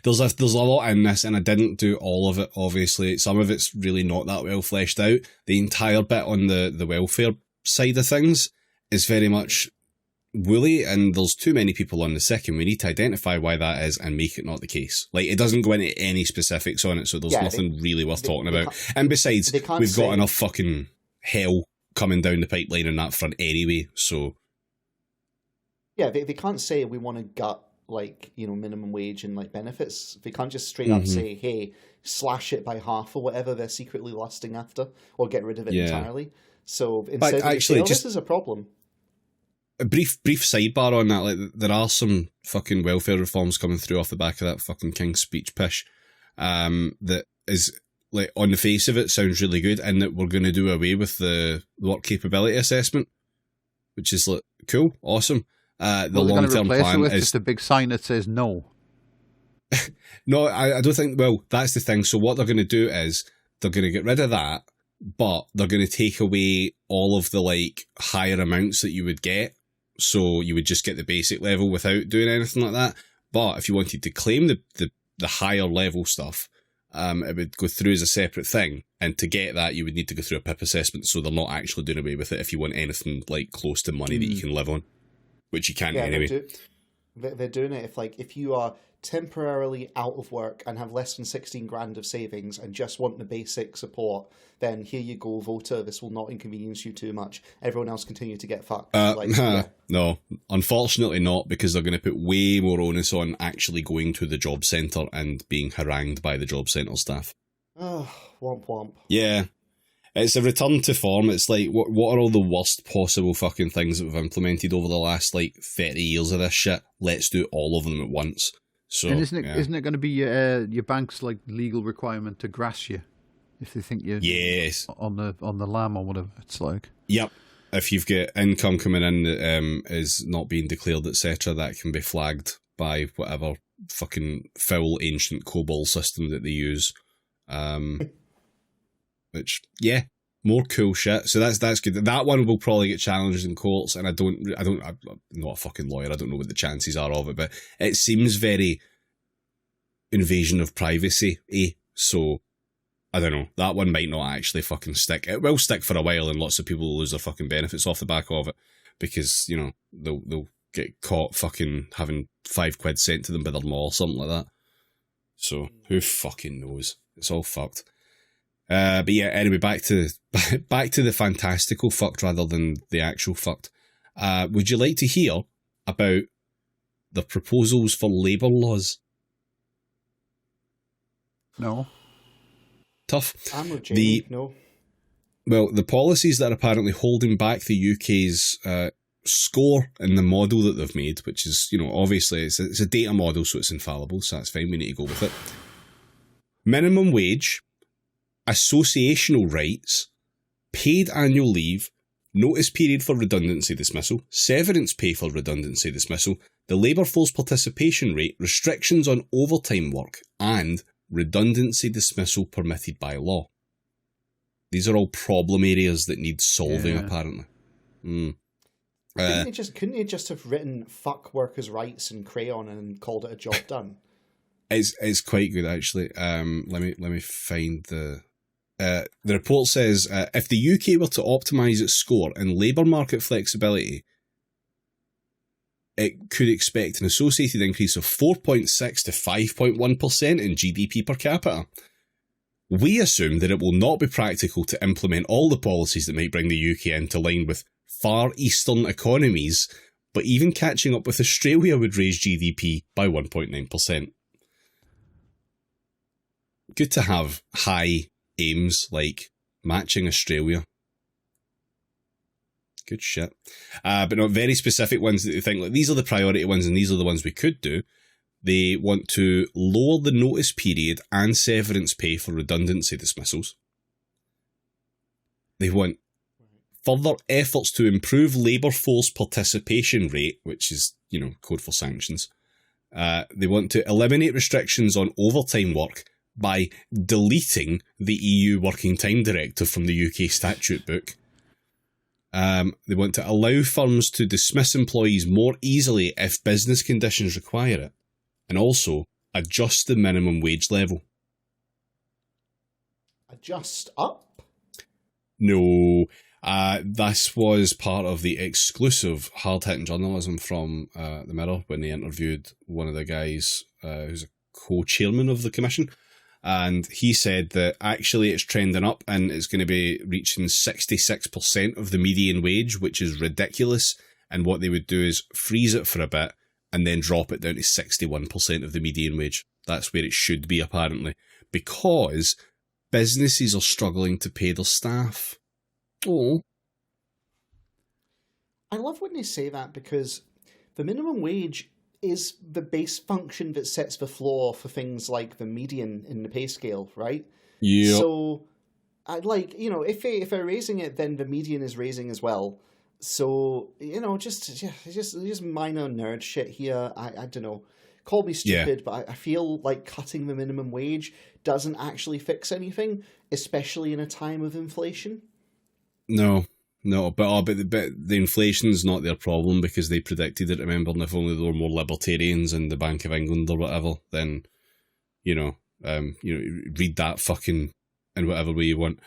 there's a lot in this, and I didn't do all of it, obviously. Some of it's really not that well fleshed out. The entire bit on the welfare side of things is very much woolly, and there's too many people on the sick, and we need to identify why that is and make it not the case. Like, it doesn't go into any specifics on it, so there's nothing really worth talking about. And besides, we've got enough fucking hell coming down the pipeline on that front anyway, so... Yeah, they can't say we want to gut like, minimum wage and like benefits. They can't just straight up say, hey, slash it by half or whatever they're secretly lusting after, or get rid of it entirely. So instead, actually, this is a problem. A brief sidebar on that. Like, there are some fucking welfare reforms coming through off the back of that fucking King's Speech pish. That is, like, on the face of it, sounds really good, and that we're going to do away with the work capability assessment, which is like cool, awesome. The long-term plan is just a big sign that says no. No, I don't think. Well, that's the thing. So what they're going to do is they're going to get rid of that, but they're going to take away all of the like higher amounts that you would get. So you would just get the basic level without doing anything like that. But if you wanted to claim the higher level stuff, it would go through as a separate thing. And to get that, you would need to go through a PIP assessment. So they're not actually doing away with it if you want anything like close to money that you can live on. Which you can't anyway. They're doing it if you are temporarily out of work and have less than 16 grand of savings and just want the basic support, then here you go, voter. This will not inconvenience you too much. Everyone else continue to get fucked. No, unfortunately not, because they're going to put way more onus on actually going to the job centre and being harangued by the job centre staff. Oh, womp womp. Yeah. It's a return to form. It's like, what are all the worst possible fucking things that we've implemented over the last, 30 years of this shit? Let's do all of them at once. So, and isn't it going to be your bank's, legal requirement to grass you? If they think you're on the lam or whatever it's like. Yep. If you've got income coming in that is not being declared, etc., that can be flagged by whatever fucking foul ancient COBOL system that they use. Which, more cool shit. So that's good. That one will probably get challenged in courts, and I'm not a fucking lawyer. I don't know what the chances are of it, but it seems very invasion of privacy, So, I don't know. That one might not actually fucking stick. It will stick for a while, and lots of people will lose their fucking benefits off the back of it, because, they'll get caught fucking having £5 sent to them by their law or something like that. So, who fucking knows? It's all fucked. But yeah, anyway, back to the fantastical fucked rather than the actual fucked. Would you like to hear about the proposals for labour laws? No. Tough. I'm with Jamie. No. Well, the policies that are apparently holding back the UK's score in the model that they've made, which is, obviously it's a data model, so it's infallible, so that's fine, we need to go with it. Minimum wage, associational rights, paid annual leave, notice period for redundancy dismissal, severance pay for redundancy dismissal, the labour force participation rate, restrictions on overtime work, and redundancy dismissal permitted by law. These are all problem areas that need solving, apparently. Couldn't you just have written "fuck workers' rights" in crayon and called it a job done? It's quite good, actually. Let me find the report says if the UK were to optimise its score in labour market flexibility, it could expect an associated increase of 4.6 to 5.1% in GDP per capita. We assume that it will not be practical to implement all the policies that might bring the UK into line with far eastern economies, but even catching up with Australia would raise GDP by 1.9%. Good to have high aims like matching Australia. Good shit. But not very specific ones that they think, like, these are the priority ones and these are the ones we could do. They want to lower the notice period and severance pay for redundancy dismissals. They want further efforts to improve labour force participation rate, which is, code for sanctions. They want to eliminate restrictions on overtime work by deleting the EU Working Time Directive from the UK statute book. They want to allow firms to dismiss employees more easily if business conditions require it. And also, adjust the minimum wage level. Adjust up? No. This was part of the exclusive hard-hitting journalism from The Mirror when they interviewed one of the guys who's a co-chairman of the commission. And he said that actually it's trending up and it's going to be reaching 66% of the median wage, which is ridiculous. And what they would do is freeze it for a bit and then drop it down to 61% of the median wage. That's where it should be, apparently, because businesses are struggling to pay their staff. Oh. I love when they say that, because the minimum wage is the base function that sets the floor for things like the median in the pay scale, right? Yeah. So, if they're raising it, then the median is raising as well. So, just minor nerd shit here. I don't know. Call me stupid, but I feel like cutting the minimum wage doesn't actually fix anything, especially in a time of inflation. No, but the inflation's not their problem because they predicted it. Remember, and if only there were more libertarians in the Bank of England or whatever, then read that fucking in whatever way you want.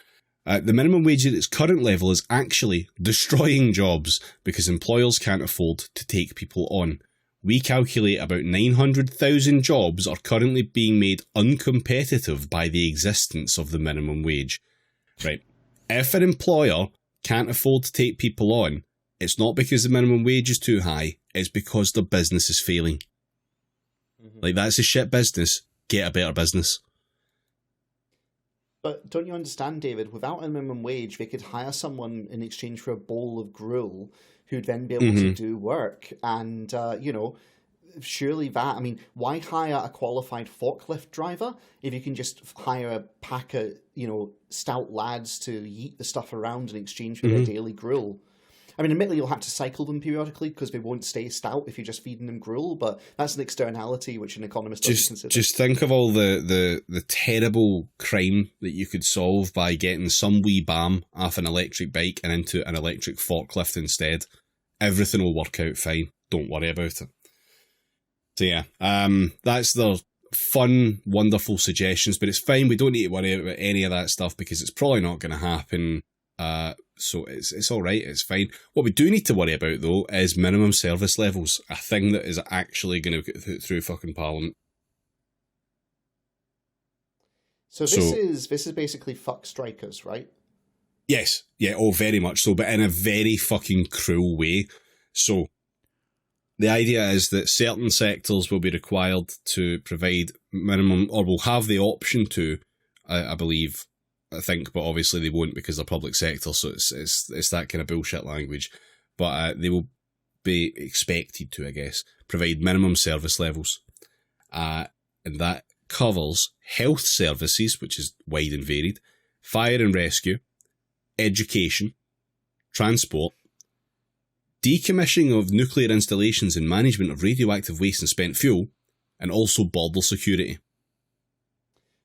The minimum wage at its current level is actually destroying jobs because employers can't afford to take people on. We calculate about 900,000 jobs are currently being made uncompetitive by the existence of the minimum wage. Right. If an employer can't afford to take people on, it's not because the minimum wage is too high, it's because their business is failing. Mm-hmm. Like, that's a shit business. Get a better business. But don't you understand, David? Without a minimum wage, they could hire someone in exchange for a bowl of gruel who'd then be able to do work. And, surely that, why hire a qualified forklift driver if you can just hire a pack of, stout lads to yeet the stuff around in exchange for their daily gruel? Admittedly, you'll have to cycle them periodically because they won't stay stout if you're just feeding them gruel, but that's an externality which an economist doesn't consider. Just think of all the terrible crime that you could solve by getting some wee bam off an electric bike and into an electric forklift instead. Everything will work out fine. Don't worry about it. So yeah, that's their fun, wonderful suggestions, but it's fine. We don't need to worry about any of that stuff because it's probably not going to happen. So it's all right. It's fine. What we do need to worry about, though, is minimum service levels, a thing that is actually going to get through fucking Parliament. So this is basically fuck strikers, right? Yes. Yeah. Oh, very much so, but in a very fucking cruel way. So the idea is that certain sectors will be required to provide minimum, or will have the option to, I think, but obviously they won't because they're public sector, so it's that kind of bullshit language. But they will be expected to, I guess, provide minimum service levels. And that covers health services, which is wide and varied, fire and rescue, education, transport, decommissioning of nuclear installations and management of radioactive waste and spent fuel, and also border security.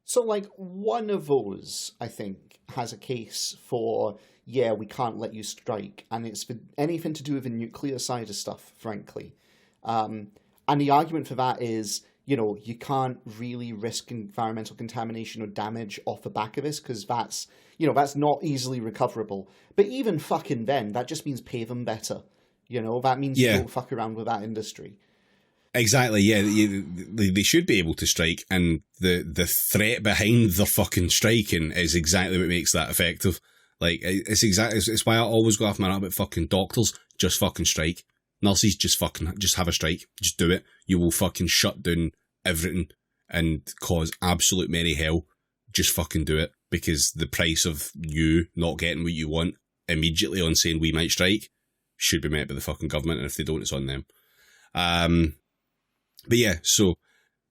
So, like, one of those, I think, has a case for, yeah, we can't let you strike, and it's for anything to do with the nuclear side of stuff, frankly. And the argument for that is, you know, you can't really risk environmental contamination or damage off the back of this, because that's, you know, that's not easily recoverable. But even fucking then, that just means pay them better. You know, that means you don't fuck around with that industry. Exactly, yeah. They should be able to strike, and the threat behind their fucking striking is exactly what makes that effective. Like, it's why I always go off my rant about fucking doctors. Just fucking strike. Nurses, just have a strike. Just do it. You will fucking shut down everything and cause absolute merry hell. Just fucking do it, because the price of you not getting what you want immediately on saying we might strike should be met by the fucking government, and if they don't, it's on them. But yeah, so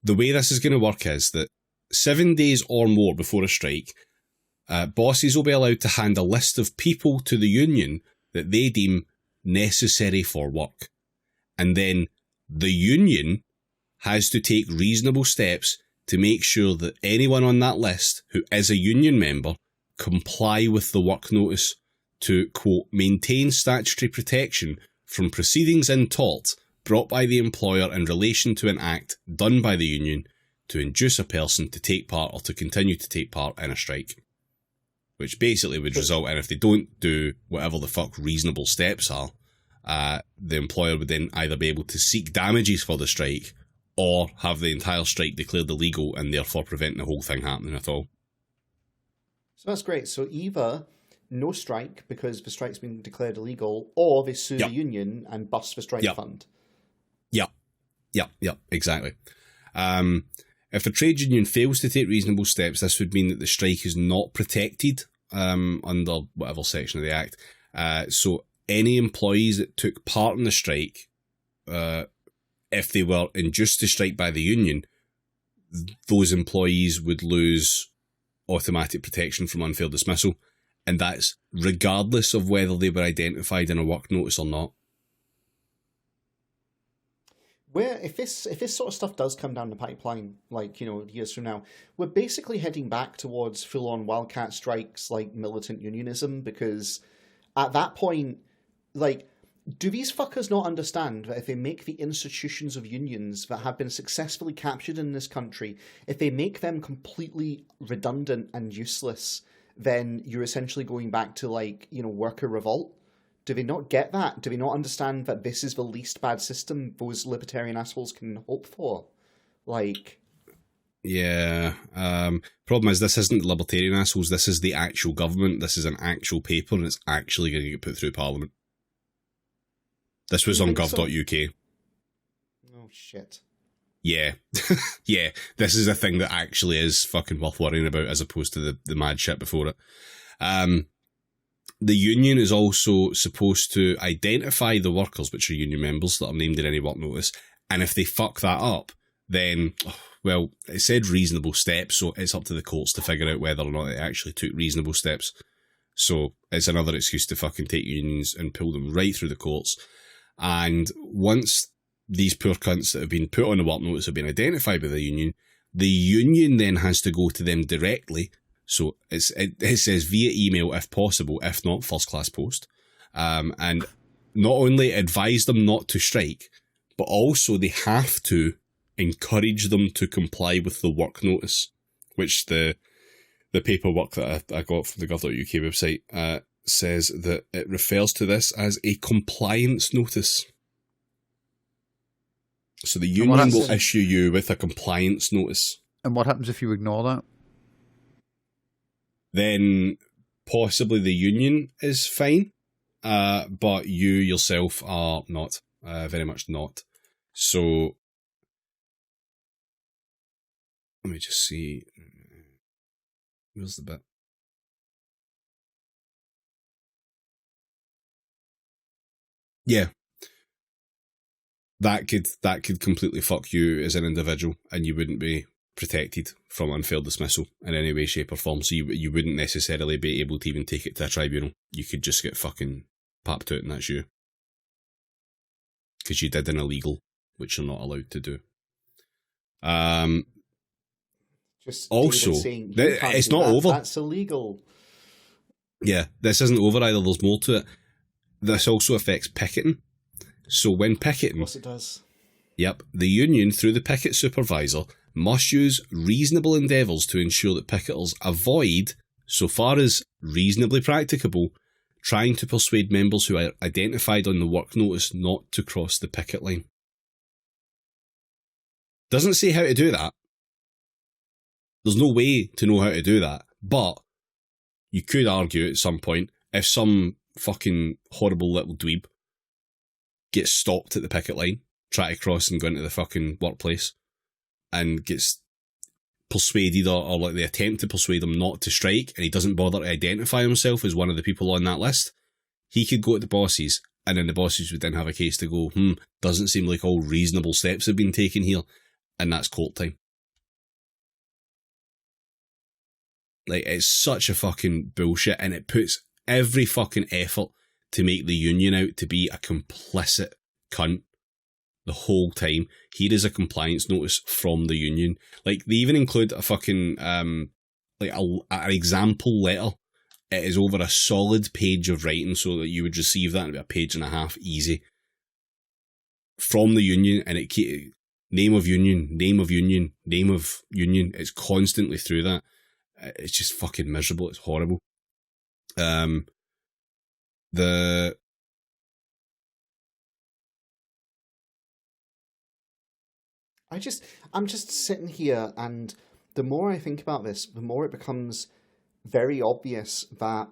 the way this is going to work is that 7 days or more before a strike, bosses will be allowed to hand a list of people to the union that they deem necessary for work. And then the union has to take reasonable steps to make sure that anyone on that list who is a union member comply with the work notice to, quote, maintain statutory protection from proceedings in tort brought by the employer in relation to an act done by the union to induce a person to take part or to continue to take part in a strike. Which basically would result in, if they don't do whatever the fuck reasonable steps are, the employer would then either be able to seek damages for the strike or have the entire strike declared illegal and therefore prevent the whole thing happening at all. So that's great. So either no strike because the strike's been declared illegal, or they sue the union and bust the strike fund. Yeah, exactly. If a trade union fails to take reasonable steps, this would mean that the strike is not protected under whatever section of the Act. So any employees that took part in the strike, if they were induced to strike by the union, those employees would lose automatic protection from unfair dismissal. And that's regardless of whether they were identified in a work notice or not. Where if this sort of stuff does come down the pipeline, like, you know, years from now, we're basically heading back towards full-on wildcat strikes, like militant unionism, because at that point, like, do these fuckers not understand that if they make the institutions of unions that have been successfully captured in this country, if they make them completely redundant and useless, then you're essentially going back to, like, you know, worker revolt? Do they not get that? Do they not understand that this is the least bad system those libertarian assholes can hope for? Like... Yeah. Problem is, this isn't the libertarian assholes, this is the actual government, this is an actual paper, and it's actually going to get put through Parliament. This was on gov.uk. Oh, shit. Yeah. Yeah, this is a thing that actually is fucking worth worrying about, as opposed to the mad shit before it. The union is also supposed to identify the workers, which are union members, that are named in any work notice, and if they fuck that up, then, well, it said reasonable steps, so it's up to the courts to figure out whether or not they actually took reasonable steps. So it's another excuse to fucking take unions and pull them right through the courts. And once these poor cunts that have been put on the work notice have been identified by the union then has to go to them directly. So it says via email if possible, if not first class post. And not only advise them not to strike, but also they have to encourage them to comply with the work notice, which the paperwork that I got from the gov.uk website says that it refers to this as a compliance notice. So the union will issue you with a compliance notice. And what happens if you ignore that? Then possibly the union is fine, but you yourself are not, very much not. So let me just see. Where's the bit? Yeah. That could completely fuck you as an individual, and you wouldn't be protected from unfair dismissal in any way, shape or form. So you wouldn't necessarily be able to even take it to a tribunal. You could just get fucking Pap Tootin', that's you. Because you did an illegal, which you're not allowed to do. Just also, saying, it's not over. That's illegal. Yeah, this isn't over either. There's more to it. This also affects picketing. So when picketing... Of course it does. Yep, the union, through the picket supervisor, must use reasonable endeavours to ensure that picketers avoid, so far as reasonably practicable, trying to persuade members who are identified on the work notice not to cross the picket line. Doesn't say how to do that. There's no way to know how to do that, but you could argue at some point, if some fucking horrible little dweeb gets stopped at the picket line, try to cross and go into the fucking workplace, and gets persuaded or like they attempt to persuade him not to strike, and he doesn't bother to identify himself as one of the people on that list, he could go to the bosses, and then the bosses would then have a case to go, doesn't seem like all reasonable steps have been taken here, and that's court time. Like, it's such a fucking bullshit, and it puts every fucking effort to make the union out to be a complicit cunt the whole time. Here is a compliance notice from the union. Like, they even include a fucking, an example letter. It is over a solid page of writing so that you would receive that in about a page and a half, easy. From the union, and it name of union, name of union, name of union. It's constantly through that. It's just fucking miserable. It's horrible. I'm just sitting here, and the more I think about this, the more it becomes very obvious that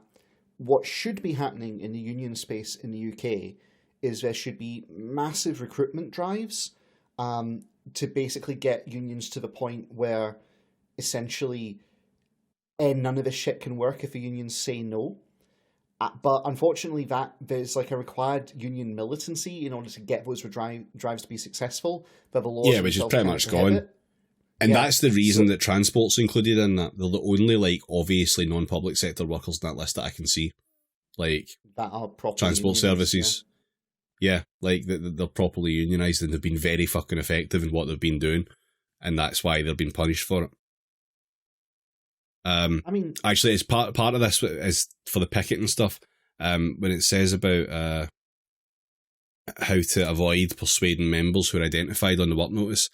what should be happening in the union space in the UK is there should be massive recruitment drives to basically get unions to the point where essentially none of this shit can work if the unions say no. But unfortunately, there's like a required union militancy in order to get those drives to be successful. But the laws, which is pretty much gone. And that's the reason that transport's included in that. They're the only, like, obviously non-public sector workers in that list that I can see. Like, that are properly transport services. Yeah, like, they're properly unionised, and they've been very fucking effective in what they've been doing. And that's why they're being punished for it. Actually, it's part of this is for the picketing stuff. When it says about how to avoid persuading members who are identified on the work notice,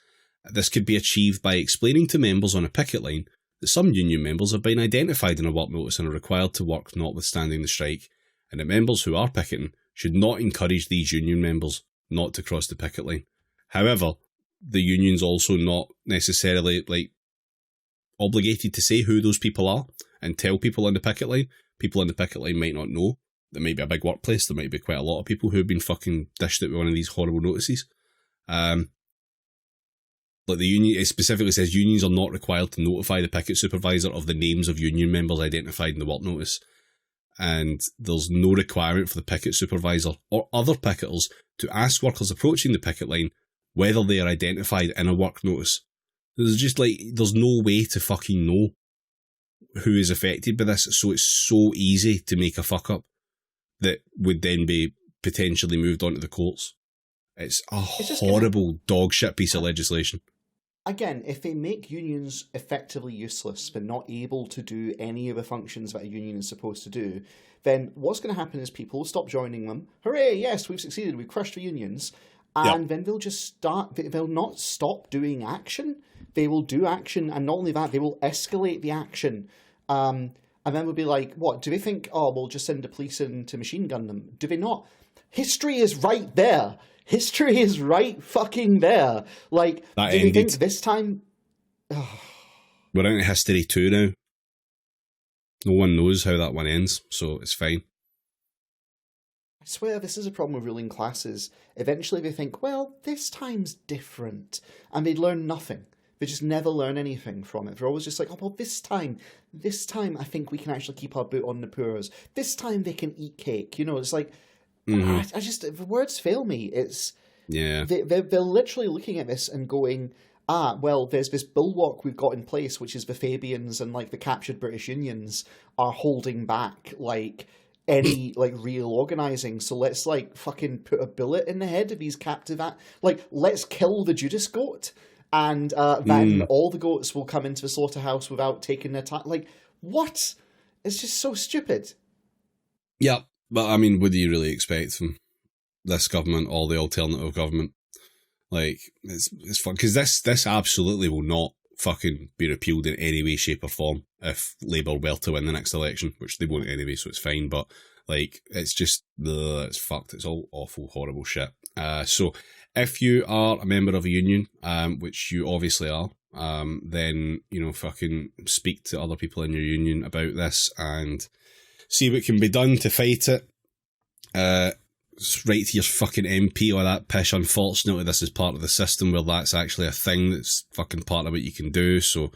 this could be achieved by explaining to members on a picket line that some union members have been identified in a work notice and are required to work notwithstanding the strike, and that members who are picketing should not encourage these union members not to cross the picket line. However, the union's also not necessarily obligated to say who those people are and tell people on the picket line. People on the picket line might not know. There might be a big workplace. There might be quite a lot of people who have been fucking dished out with one of these horrible notices. Like the union, it specifically says unions are not required to notify the picket supervisor of the names of union members identified in the work notice. And there's no requirement for the picket supervisor or other picketers to ask workers approaching the picket line whether they are identified in a work notice. There's no way to fucking know who is affected by this, so it's so easy to make a fuck up that would then be potentially moved on to the courts. It's a horrible dog shit piece of legislation. Again, if they make unions effectively useless, they're not able to do any of the functions that a union is supposed to do, then what's going to happen is people will stop joining them. Hooray, yes, we've succeeded, we've crushed the unions. And then they'll just they'll not stop doing action. They will do action, and not only that, they will escalate the action. And then we'll be like, what, do they think, we'll just send the police in to machine gun them? Do they not? History is right there. History is right fucking there. Like, that do ended. they think this time... We're into history 2 now. No one knows how that one ends, so it's fine. I swear this is a problem with ruling classes. Eventually they think, well, this time's different. And they learn nothing. They just never learn anything from it. They're always just like, well, this time I think we can actually keep our boot on the poors. This time they can eat cake. It's like, I just, the words fail me. They're literally looking at this and going, well, there's this bulwark we've got in place, which is the Fabians and like the captured British unions are holding back like any like real organizing. So let's like fucking put a bullet in the head of these captive let's kill the Judas goat, and then all the goats will come into the slaughterhouse without taking their time. Like, what? It's just so stupid. Yeah, but I mean, what do you really expect from this government or the alternative government? Like, it's fun because this absolutely will not fucking be repealed in any way, shape, or form if Labour were to win the next election, which they won't anyway, so it's fine. But like, it's just it's fucked. It's all awful, horrible shit. So if you are a member of a union, which you obviously are, then fucking speak to other people in your union about this and see what can be done to fight it. Write to your fucking MP or that pish. Unfortunately, this is part of the system where that's actually a thing that's fucking part of what you can do. So,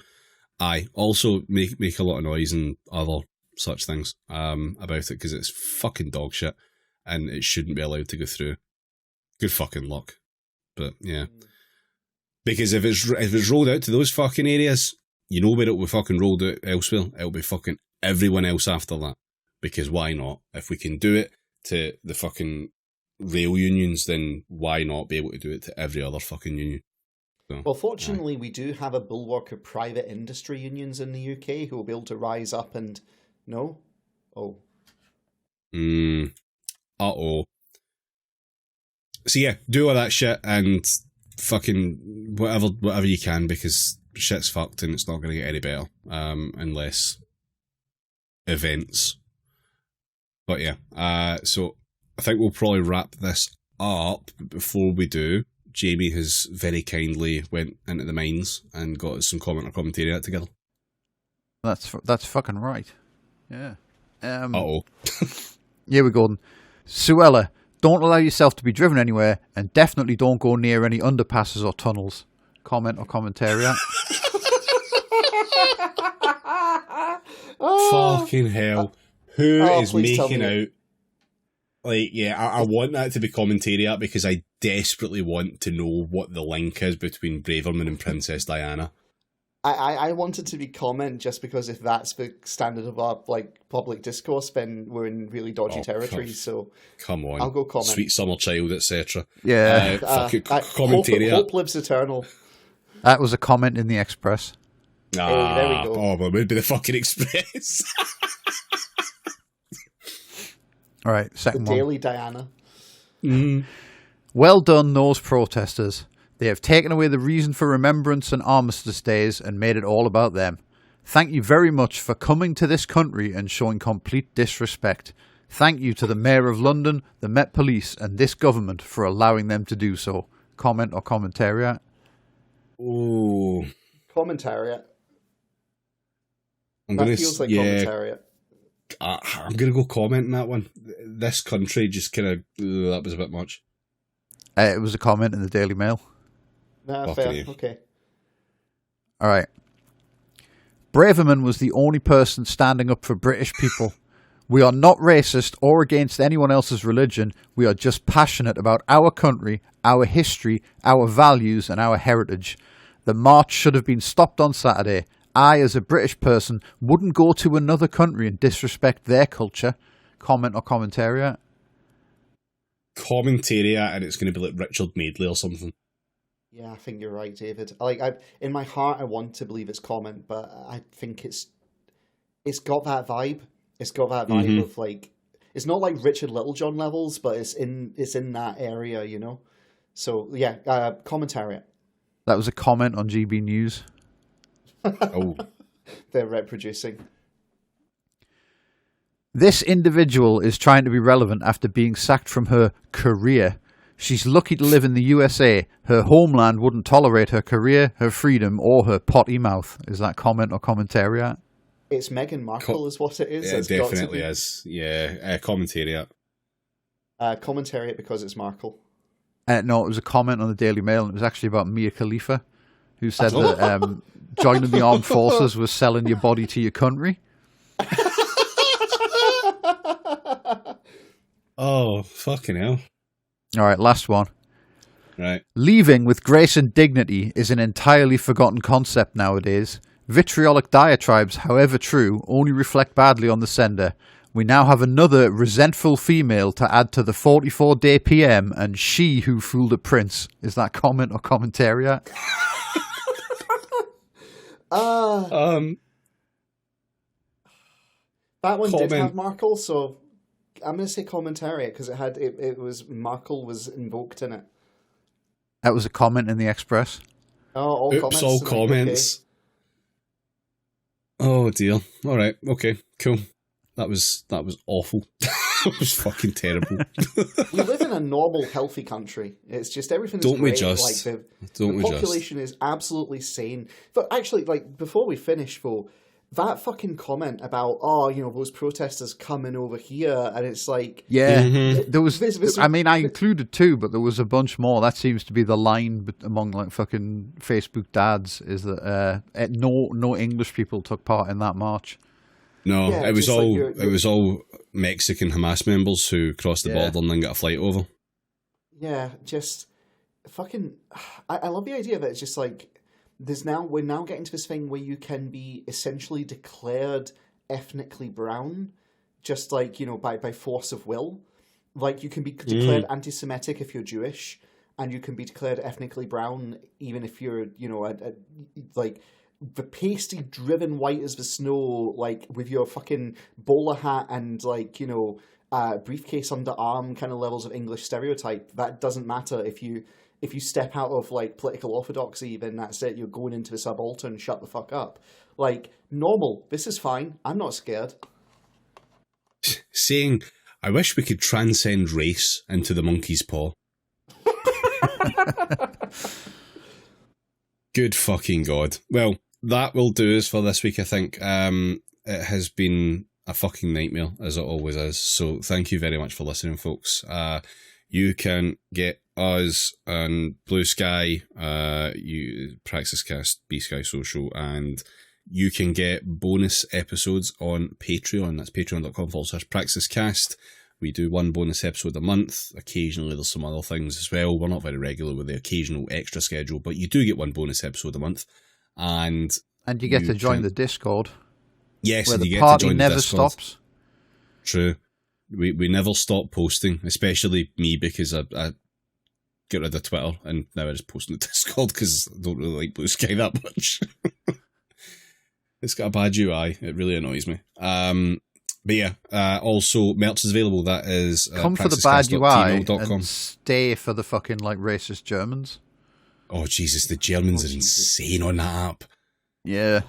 also make a lot of noise and other such things about it because it's fucking dog shit and it shouldn't be allowed to go through. Good fucking luck. But yeah, because if it's rolled out to those fucking areas, you know where it will be fucking rolled out elsewhere. It'll be fucking everyone else after that. Because why not? If we can do it to the fucking rail unions, then why not be able to do it to every other fucking union? So, well, fortunately, we do have a bulwark of private industry unions in the UK who will be able to rise up and... No? Oh. Uh-oh. So yeah, do all that shit and fucking whatever you can because shit's fucked and it's not going to get any better unless events... But yeah, so I think we'll probably wrap this up. But before we do, Jamie has very kindly went into the mines and got us some commentary together. That's fucking right. Yeah. Uh-oh. Here we go then. Suella, don't allow yourself to be driven anywhere and definitely don't go near any underpasses or tunnels. Comment or commentary. Fucking hell. Who is making out... Like, yeah, I want that to be commentary because I desperately want to know what the link is between Braverman and Princess Diana. I wanted to be comment just because if that's the standard of our public discourse, then we're in really dodgy territory. So come on, I'll go comment. Sweet summer child, etc. Yeah, commentary. Hope lives eternal. That was a comment in the Express. Hey, there we go. Oh, but it would be the fucking Express. All right, second one. Daily Diana. Well done, those protesters. They have taken away the reason for remembrance and armistice days and made it all about them. Thank you very much for coming to this country and showing complete disrespect. Thank you to the Mayor of London, the Met Police, and this government for allowing them to do so. Comment or commentariat? Oh, commentariat. That feels like commentariat. I'm going to go comment on that one. This country just kind of... that was a bit much. It was a comment in the Daily Mail. Nah, fair. Okay. All right. Braverman was the only person standing up for British people. We are not racist or against anyone else's religion. We are just passionate about our country, our history, our values, and our heritage. The march should have been stopped on Saturday. I, as a British person, wouldn't go to another country and disrespect their culture. Comment or commentariat? Commentariat, and it's going to be like Richard Madeley or something. Yeah, I think you're right, David. In my heart, I want to believe it's comment, but I think it's got that vibe. It's got that vibe of it's not like Richard Littlejohn levels, but it's in that area, you know. So yeah, commentariat. That was a comment on GB News. Oh, they're reproducing. This individual is trying to be relevant after being sacked from her career. She's lucky to live in the USA. Her homeland wouldn't tolerate her career, her freedom, or her potty mouth. Is that comment or commentariat? It's Meghan Markle is what it is. Yeah, it definitely is. Yeah, commentariat. Commentariat because it's Markle. No, it was a comment on the Daily Mail, and it was actually about Mia Khalifa, who said that joining the armed forces was selling your body to your country. Oh, fucking hell. All right, last one. Right. Leaving with grace and dignity is an entirely forgotten concept nowadays. Vitriolic diatribes, however true, only reflect badly on the sender. We now have another resentful female to add to the 44-day PM, and she who fooled a prince. Is that comment or commentariat? That one comment. did have Markle, so I'm going to say commentariat because it was Markle was invoked in it. That was a comment in the Express. Oh, all Oops, comments. all tonight, comments. okay. Oh dear. All right. Okay. Cool. That was awful. It was fucking terrible. We live in a normal, healthy country. It's just everything's Don't we great. just? Like Don't the we population is absolutely sane. But actually, like before we finish, though, that fucking comment about those protesters coming over here, and it's like there was. I mean, I included two, but there was a bunch more. That seems to be the line among like fucking Facebook dads is that no English people took part in that march. No, Yeah, it was just all like it was all Mexican Hamas members who crossed the border and then got a flight over. Yeah, just fucking. I love the idea that it's just like we're now getting to this thing where you can be essentially declared ethnically brown, just like by force of will. Like you can be declared anti-Semitic if you're Jewish, and you can be declared ethnically brown even if you're like the pasty-driven white as the snow, like with your fucking bowler hat and like briefcase under arm kind of levels of English stereotype. That doesn't matter if you step out of like political orthodoxy, then that's it. You're going into the subaltern. Shut the fuck up. Like normal. This is fine. I'm not scared. Saying, I wish we could transcend race into the monkey's paw. Good fucking God. Well, that will do us for this week, I think. It has been a fucking nightmare, as it always is. So thank you very much for listening, folks. You can get us on Blue Sky, Praxis Cast, B Sky Social, and you can get bonus episodes on Patreon. That's patreon.com/PraxisCast. We do one bonus episode a month. Occasionally there's some other things as well. We're not very regular with the occasional extra schedule, but you do get one bonus episode a month. And you get to join the Discord. Yes, where and the you get party to join never the Discord. stops. True. We never stop posting, especially me, because I get rid of Twitter and now I just post on the Discord because I don't really like Blue Sky that much. It's got a bad UI. It really annoys me. But yeah, also merch is available. That is come for the bad UI praxiscast.gmail.com. and stay for the fucking like racist Germans. Oh Jesus, the Germans are insane on that app. Yeah.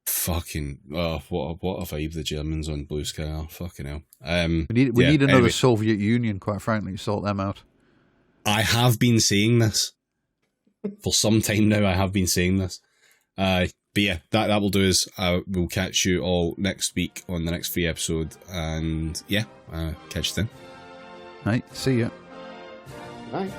Fucking what a vibe the Germans on Blue Sky are. Fucking hell. We need another Soviet Union, quite frankly, to sort them out. I have been saying this for some time now. I have been saying this. But yeah, that will do us. We'll catch you all next week on the next free episode. And yeah, catch you then. Right, see ya. Right.